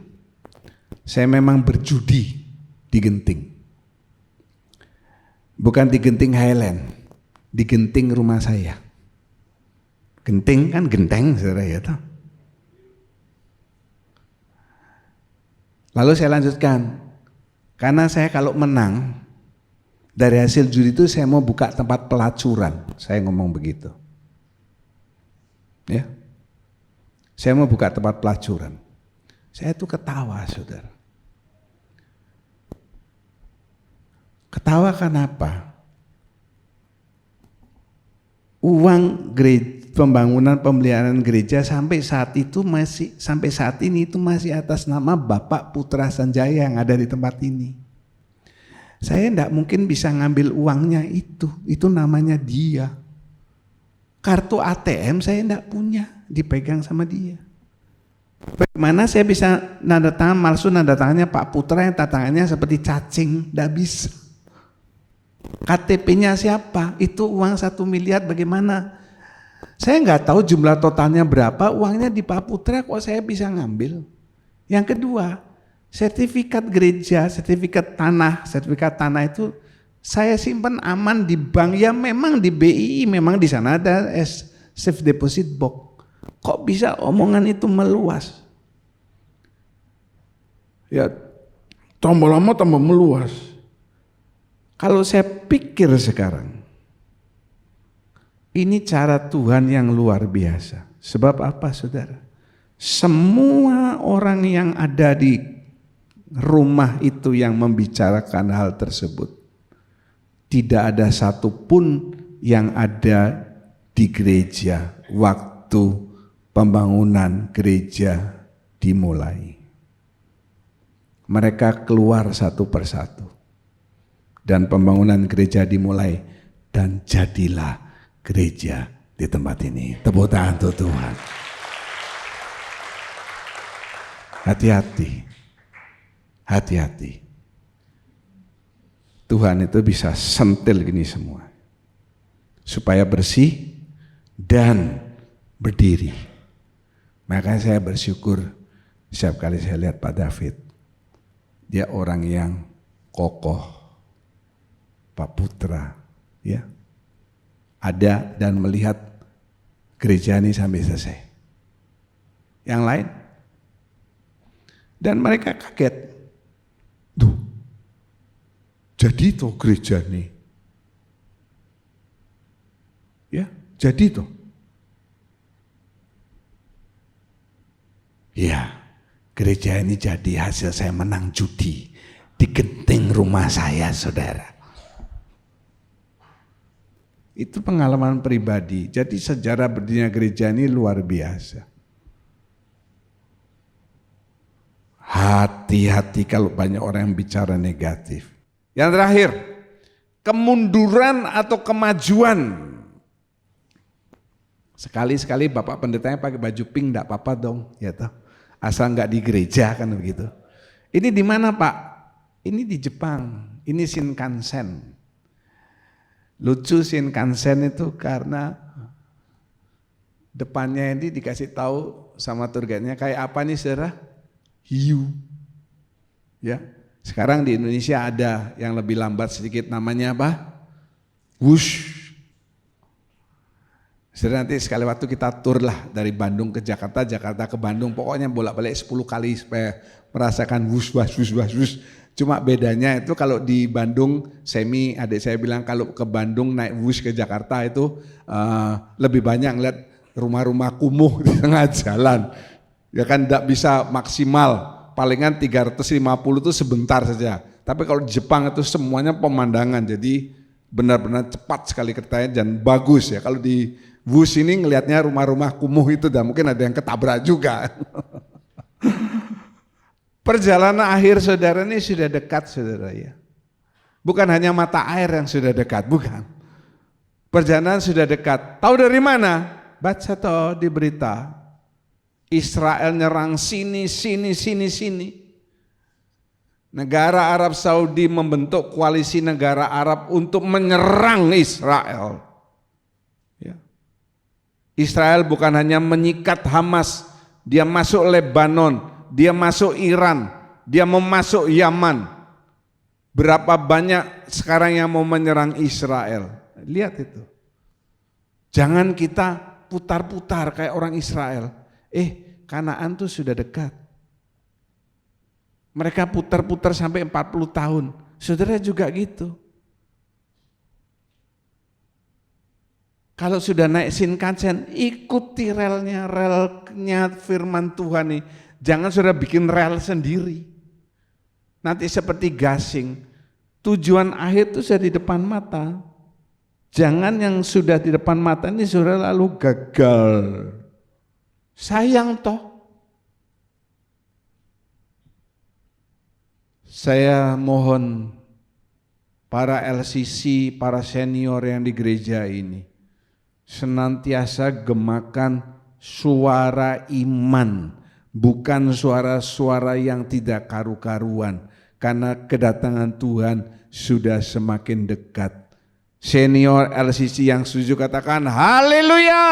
Saya memang berjudi di Genting. Bukan di Genting Highland, di Genting rumah saya. Genting kan genteng, saudara ya toh. Lalu saya lanjutkan, karena saya kalau menang dari hasil judi itu saya mau buka tempat pelacuran, saya ngomong begitu. Ya, saya mau buka tempat pelacuran. Saya tuh ketawa, saudara. Ketawa kenapa? Uang gereja, pembangunan pemeliharaan gereja sampai saat ini itu masih atas nama Bapak Putra Sanjaya yang ada di tempat ini. Saya tidak mungkin bisa ngambil uangnya itu namanya dia. Kartu ATM saya tidak punya, dipegang sama dia. Bagaimana saya bisa nanda tangan palsu, nanda tangannya Pak Putra yang tangannya seperti cacing, tidak bisa. KTP-nya siapa? Itu uang 1 miliar bagaimana? Saya nggak tahu jumlah totalnya berapa, uangnya di Pak Putra kok saya bisa ngambil. Yang kedua, sertifikat gereja, sertifikat tanah itu saya simpan aman di bank, ya memang di BI, memang di sana ada safe deposit box. Kok bisa omongan itu meluas? Ya tambah lama tambah meluas. Kalau saya pikir sekarang, ini cara Tuhan yang luar biasa. Sebab apa, saudara? Semua orang yang ada di rumah itu yang membicarakan hal tersebut, tidak ada satupun yang ada di gereja waktu pembangunan gereja dimulai. Mereka keluar satu persatu dan pembangunan gereja dimulai dan jadilah gereja di tempat ini. Tepuk tangan untuk Tuhan. Hati-hati, hati-hati. Tuhan itu bisa sentil gini semua supaya bersih dan berdiri. Makanya saya bersyukur setiap kali saya lihat Pak David. Dia orang yang kokoh, Pak Putra, ya, ada dan melihat gereja ini sampai selesai. Yang lain, dan mereka kaget, tuh, jadi tuh gereja ini, ya, jadi tuh, ya, gereja ini jadi hasil saya menang judi di genting rumah saya, saudara. Itu pengalaman pribadi. Jadi sejarah berdirinya gereja ini luar biasa. Hati-hati kalau banyak orang yang bicara negatif. Yang terakhir, kemunduran atau kemajuan. Sekali-sekali Bapak pendetanya pakai baju pink, enggak apa-apa dong, ya toh. Asal enggak di gereja kan begitu. Ini di mana Pak? Ini di Jepang. Ini Shinkansen. Lucu Shinkansen itu karena depannya ini dikasih tahu sama tour guide-nya kayak apa nih saudara? Hiu. Ya. Sekarang di Indonesia ada yang lebih lambat sedikit, namanya apa? Wush. Saudara, nanti sekali waktu kita tur lah dari Bandung ke Jakarta, Jakarta ke Bandung, pokoknya bolak-balik 10 kali supaya merasakan wush. Cuma bedanya itu kalau di Bandung, adik saya bilang kalau ke Bandung naik bus ke Jakarta itu lebih banyak ngeliat rumah-rumah kumuh di tengah jalan. Ya kan tidak bisa maksimal, palingan 350 itu sebentar saja. Tapi kalau di Jepang itu semuanya pemandangan, jadi benar-benar cepat sekali keretanya dan bagus ya. Kalau di bus ini ngelihatnya rumah-rumah kumuh itu dan mungkin ada yang ketabrak juga. Perjalanan akhir saudara ini sudah dekat saudara ya. Bukan hanya mata air yang sudah dekat, bukan. Perjalanan sudah dekat. Tahu dari mana? Baca toh di berita. Israel nyerang sini. Negara Arab Saudi membentuk koalisi negara Arab untuk menyerang Israel. Ya. Israel bukan hanya menyikat Hamas, dia masuk Lebanon, dia masuk Iran, dia mau masuk Yaman. Berapa banyak sekarang yang mau menyerang Israel? Lihat itu. Jangan kita putar-putar kayak orang Israel. Kanaan tuh sudah dekat. Mereka putar-putar sampai 40 tahun. Saudara juga gitu. Kalau sudah naik Shinkansen, ikuti relnya firman Tuhan nih. Jangan sudah bikin rel sendiri. Nanti seperti gasing. Tujuan akhir itu sudah di depan mata. Jangan yang sudah di depan mata ini sudah lalu gagal. Sayang toh. Saya mohon para LCC, para senior yang di gereja ini senantiasa gemakan suara iman, bukan suara-suara yang tidak karu-karuan, karena kedatangan Tuhan sudah semakin dekat. Senior LCC yang setuju katakan haleluya.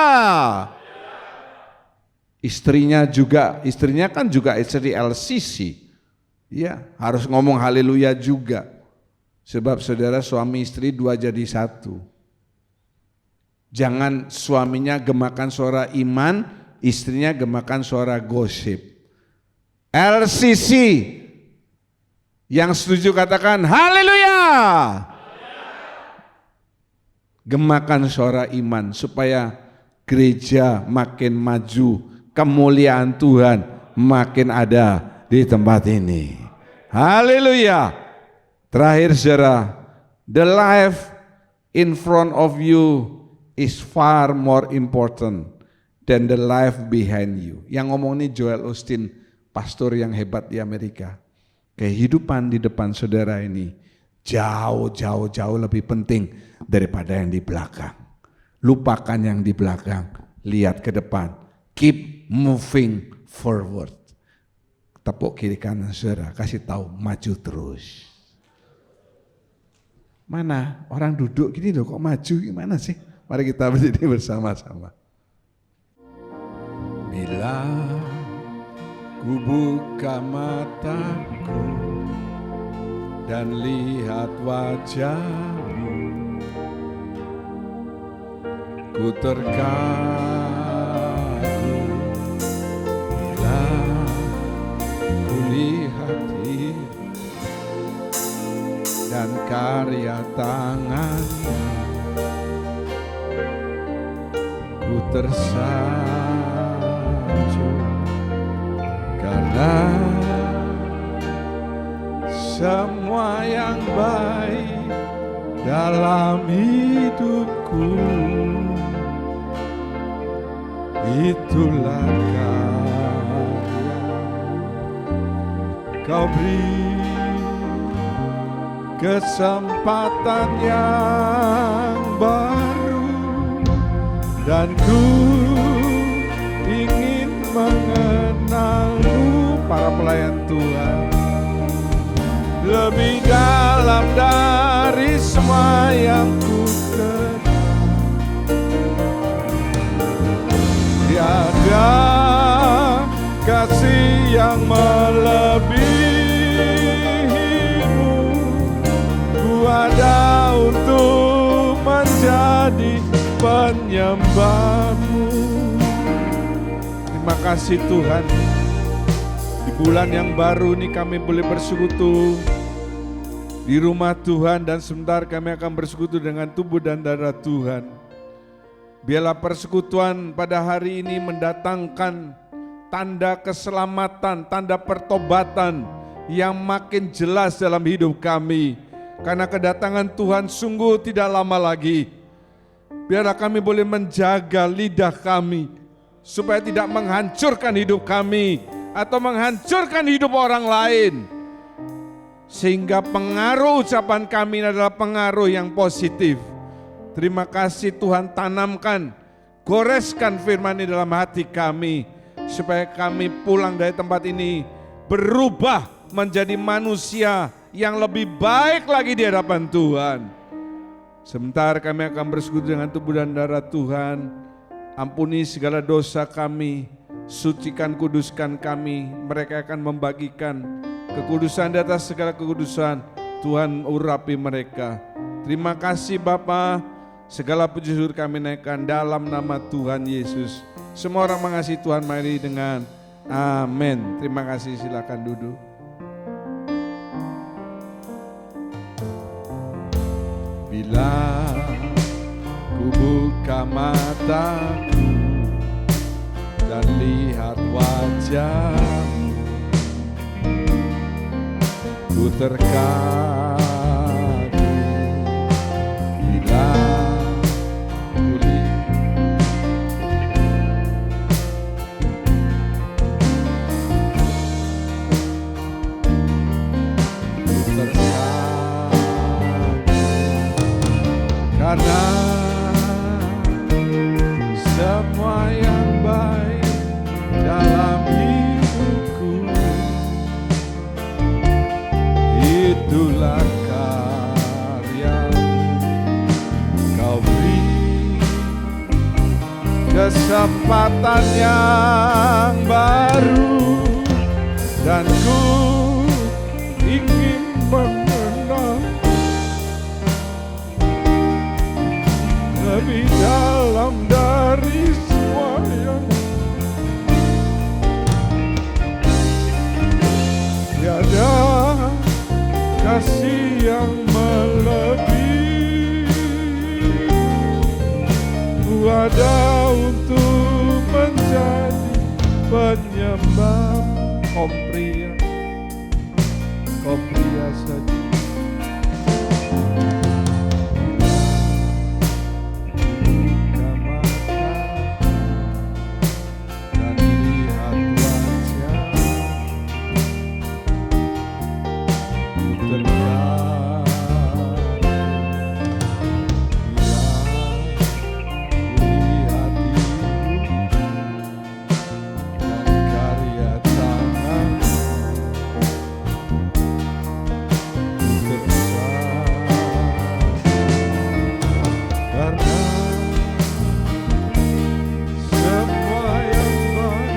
Istrinya kan juga istri LCC. Ya, harus ngomong haleluya juga. Sebab saudara suami istri 2 jadi 1. Jangan suaminya gemakan suara iman, istrinya gemakan suara gosip. LCC yang setuju katakan haleluya. Gemakan suara iman supaya gereja makin maju, kemuliaan Tuhan makin ada di tempat ini. Haleluya. Terakhir saudara, the life in front of you is far more important than the life behind you. Yang ngomong ini Joel Osteen, pastor yang hebat di Amerika. Kehidupan di depan saudara ini jauh lebih penting daripada yang di belakang. Lupakan yang di belakang, lihat ke depan. Keep moving forward. Tepuk kiri kanan saudara, kasih tahu maju terus. Mana orang duduk gini loh kok maju, gimana sih? Mari kita berdiri bersama-sama. Bila ku buka mataku dan lihat wajah-Mu, ku terkagum. Bila ku lihat hidup dan karya tangan-Mu, ku tersanjung karena semua yang baik dalam hidupku itulah karya Kau beri. Kesempatan yang baru dan ku ingin mengenal-Mu. Para pelayan Tuhan, lebih dalam dari semua yang ku kenal. Tiada kasih yang melebihi-Mu. Ku ada untuk menjadi penyembah-Mu. Terima kasih Tuhan. Di bulan yang baru ini kami boleh bersekutu di rumah Tuhan, dan sebentar kami akan bersekutu dengan tubuh dan darah Tuhan. Biarlah persekutuan pada hari ini mendatangkan tanda keselamatan, tanda pertobatan yang makin jelas dalam hidup kami. Karena kedatangan Tuhan sungguh tidak lama lagi. Biarlah kami boleh menjaga lidah kami supaya tidak menghancurkan hidup kami atau menghancurkan hidup orang lain. Sehingga pengaruh ucapan kami adalah pengaruh yang positif. Terima kasih Tuhan, tanamkan, goreskan firman ini dalam hati kami, supaya kami pulang dari tempat ini berubah menjadi manusia yang lebih baik lagi di hadapan Tuhan. Sebentar kami akan bersekutu dengan tubuh dan darah Tuhan. Ampuni segala dosa kami, sucikan, kuduskan kami. Mereka akan membagikan kekudusan di atas segala kekudusan. Tuhan urapi mereka. Terima kasih Bapa. Segala puji syukur kami naikkan dalam nama Tuhan Yesus. Semua orang mengasihi Tuhan, mari dengan amin. Terima kasih, silakan duduk. Bila ku buka mataku dan lihat wajah-Mu, ku terkagum. Bila ku terkagum karena semua yang baik dalam hidupku itulah karya Kau beri. Kesempatan yang baru dan ku ingin mengenal lebih dalam dari semua yang tiada kasih yang melebihi. Ku ada untuk menjadi penyembah. Kau pria saja. Semua yang baik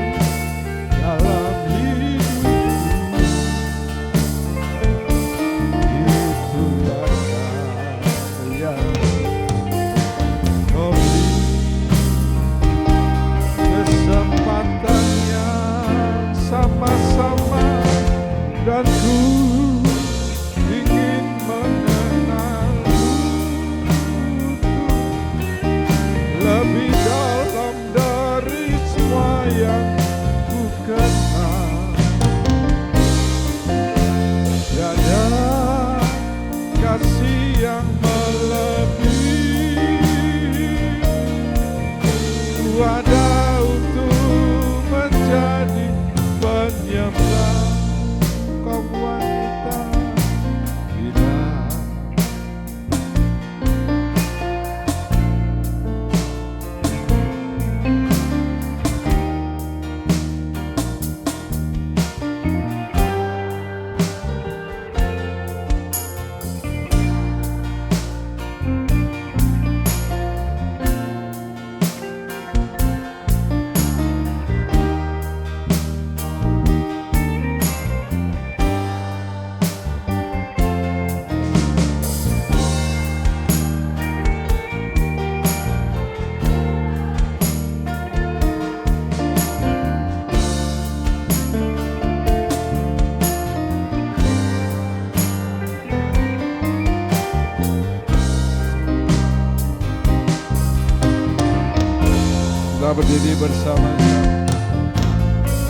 berdiri bersama-sama.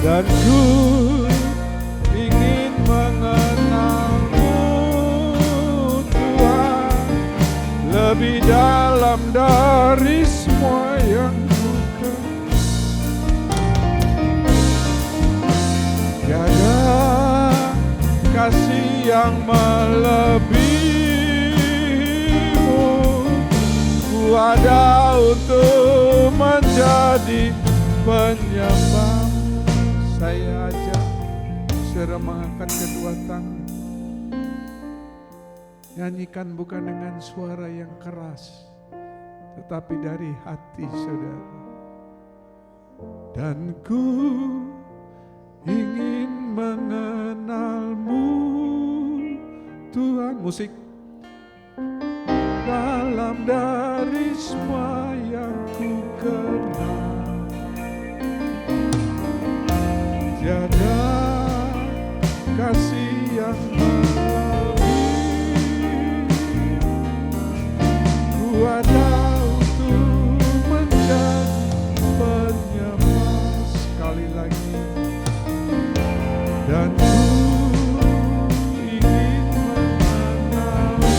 Dan ku ingin mengenalmu Tuhan, lebih dalam dari semua yang ku kenal. Tiada kasih yang melebihimu, ku ada untuk menjadi penyembah. Saya ajak saudara mengangkat kedua tangan. Nyanyikan bukan dengan suara yang keras, tetapi dari hati saudara. Dan ku ingin mengenalmu Tuhan. Musik. Dalam dari semua yang ku kenal, tiada kasih yang melebihi, ku ada untuk menjadi penyembah. Sekali lagi. Dan ku ingin mengenalmu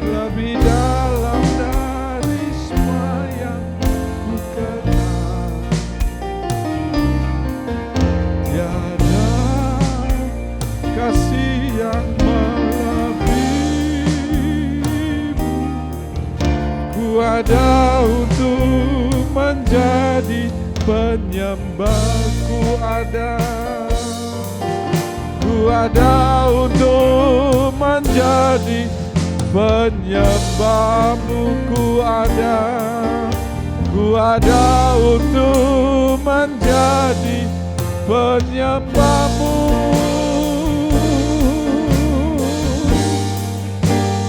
lebih dalam dari semua yang ku kenal. Tiada kasih yang melebihimu, ku ada untuk menjadi penyembahku ada. Ku ada untuk menjadi penyembahmu. Ku ada untuk menjadi penyembahmu.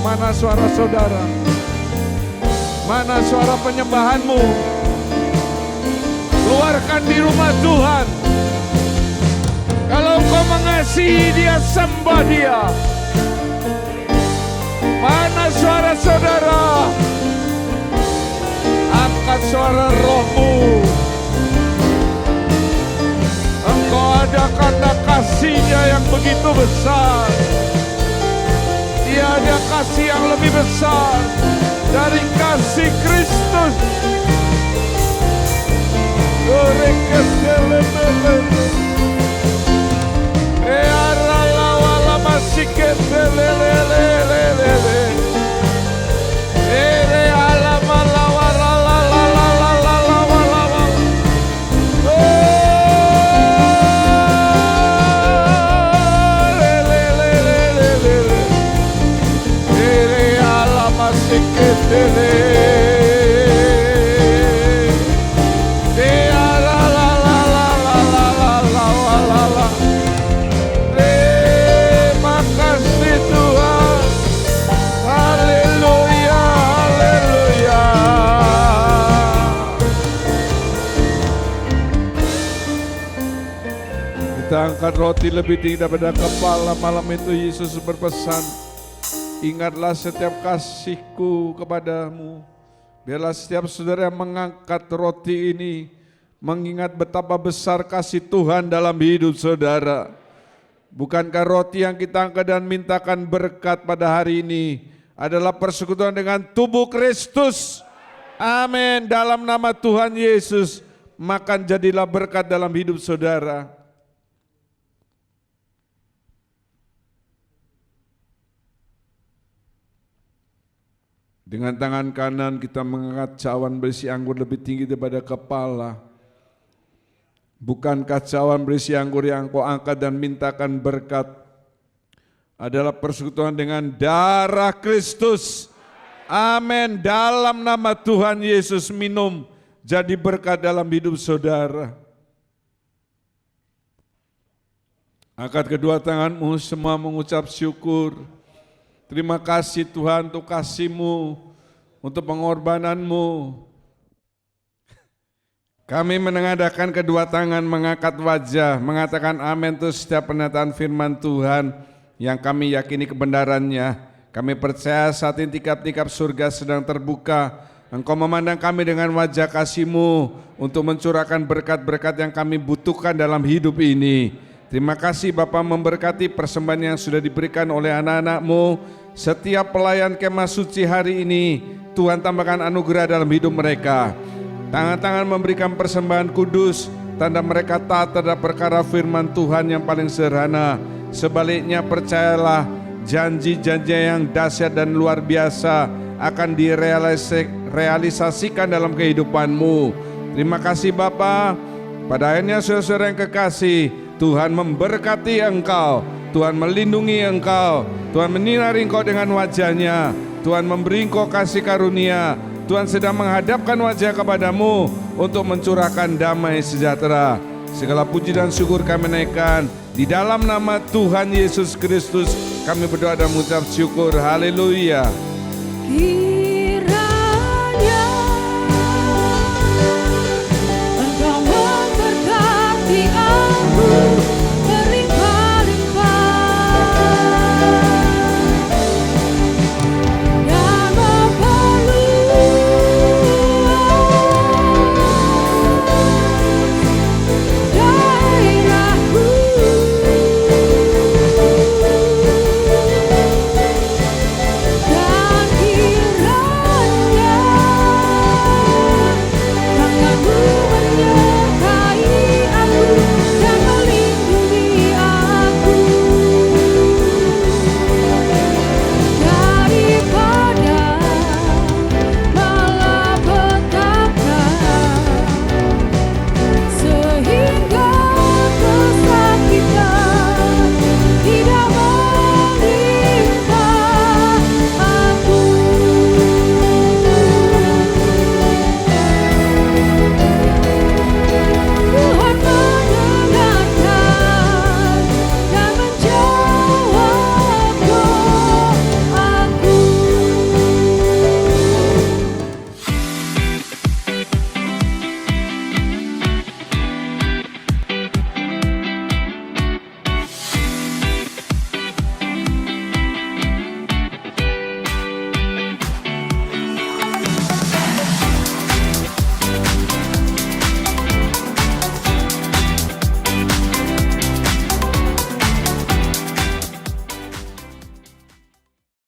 Mana suara saudara? Mana suara penyembahanmu? Keluarkan di rumah Tuhan. Kalau kau mengasihi Dia, sembah Dia. Mana suara saudara? Angkat suara rohmu. Engkau ada karena kasih-Nya yang begitu besar. Tiada kasih yang lebih besar dari kasih Kristus. Kita angkat roti lebih tinggi daripada kepala. Malam itu Yesus berpesan, ingatlah setiap kasihku kepadamu. Biarlah setiap saudara yang mengangkat roti ini mengingat betapa besar kasih Tuhan dalam hidup saudara. Bukankah roti yang kita angkat dan mintakan berkat pada hari ini adalah persekutuan dengan tubuh Kristus? Amin. Dalam nama Tuhan Yesus, makan jadilah berkat dalam hidup saudara. Dengan tangan kanan kita mengangkat cawan berisi anggur lebih tinggi daripada kepala. Bukankah cawan berisi anggur yang kau angkat dan mintakan berkat adalah persekutuan dengan darah Kristus? Amin. Dalam nama Tuhan Yesus, minum jadi berkat dalam hidup saudara. Angkat kedua tanganmu, semua mengucap syukur. Terima kasih Tuhan untuk kasih-Mu, untuk pengorbanan-Mu. Kami menengadahkan kedua tangan, mengangkat wajah, mengatakan amin untuk setiap pernyataan firman Tuhan yang kami yakini kebenarannya. Kami percaya saat ini tingkap-tingkap surga sedang terbuka Engkau memandang kami dengan wajah kasih-Mu untuk mencurahkan berkat-berkat yang kami butuhkan dalam hidup ini. Terima kasih Bapa memberkati persembahan yang sudah diberikan oleh anak-anak-Mu. Setiap pelayan kemah suci hari ini, Tuhan tambahkan anugerah dalam hidup mereka. Tangan-tangan memberikan persembahan kudus, tanda mereka taat terhadap perkara firman Tuhan yang paling sederhana. Sebaliknya percayalah, janji-janji yang dahsyat dan luar biasa akan direalisasikan dalam kehidupanmu. Terima kasih Bapa. Pada akhirnya saudara-saudara yang kekasih, Tuhan memberkati engkau, Tuhan melindungi engkau, Tuhan menyinari engkau dengan wajah-Nya, Tuhan memberi engkau kasih karunia, Tuhan sedang menghadapkan wajah kepadamu untuk mencurahkan damai sejahtera. Segala puji dan syukur kami naikkan di dalam nama Tuhan Yesus Kristus. Kami berdoa dan mengucap syukur. Haleluya. Kiranya Engkau memberkati aku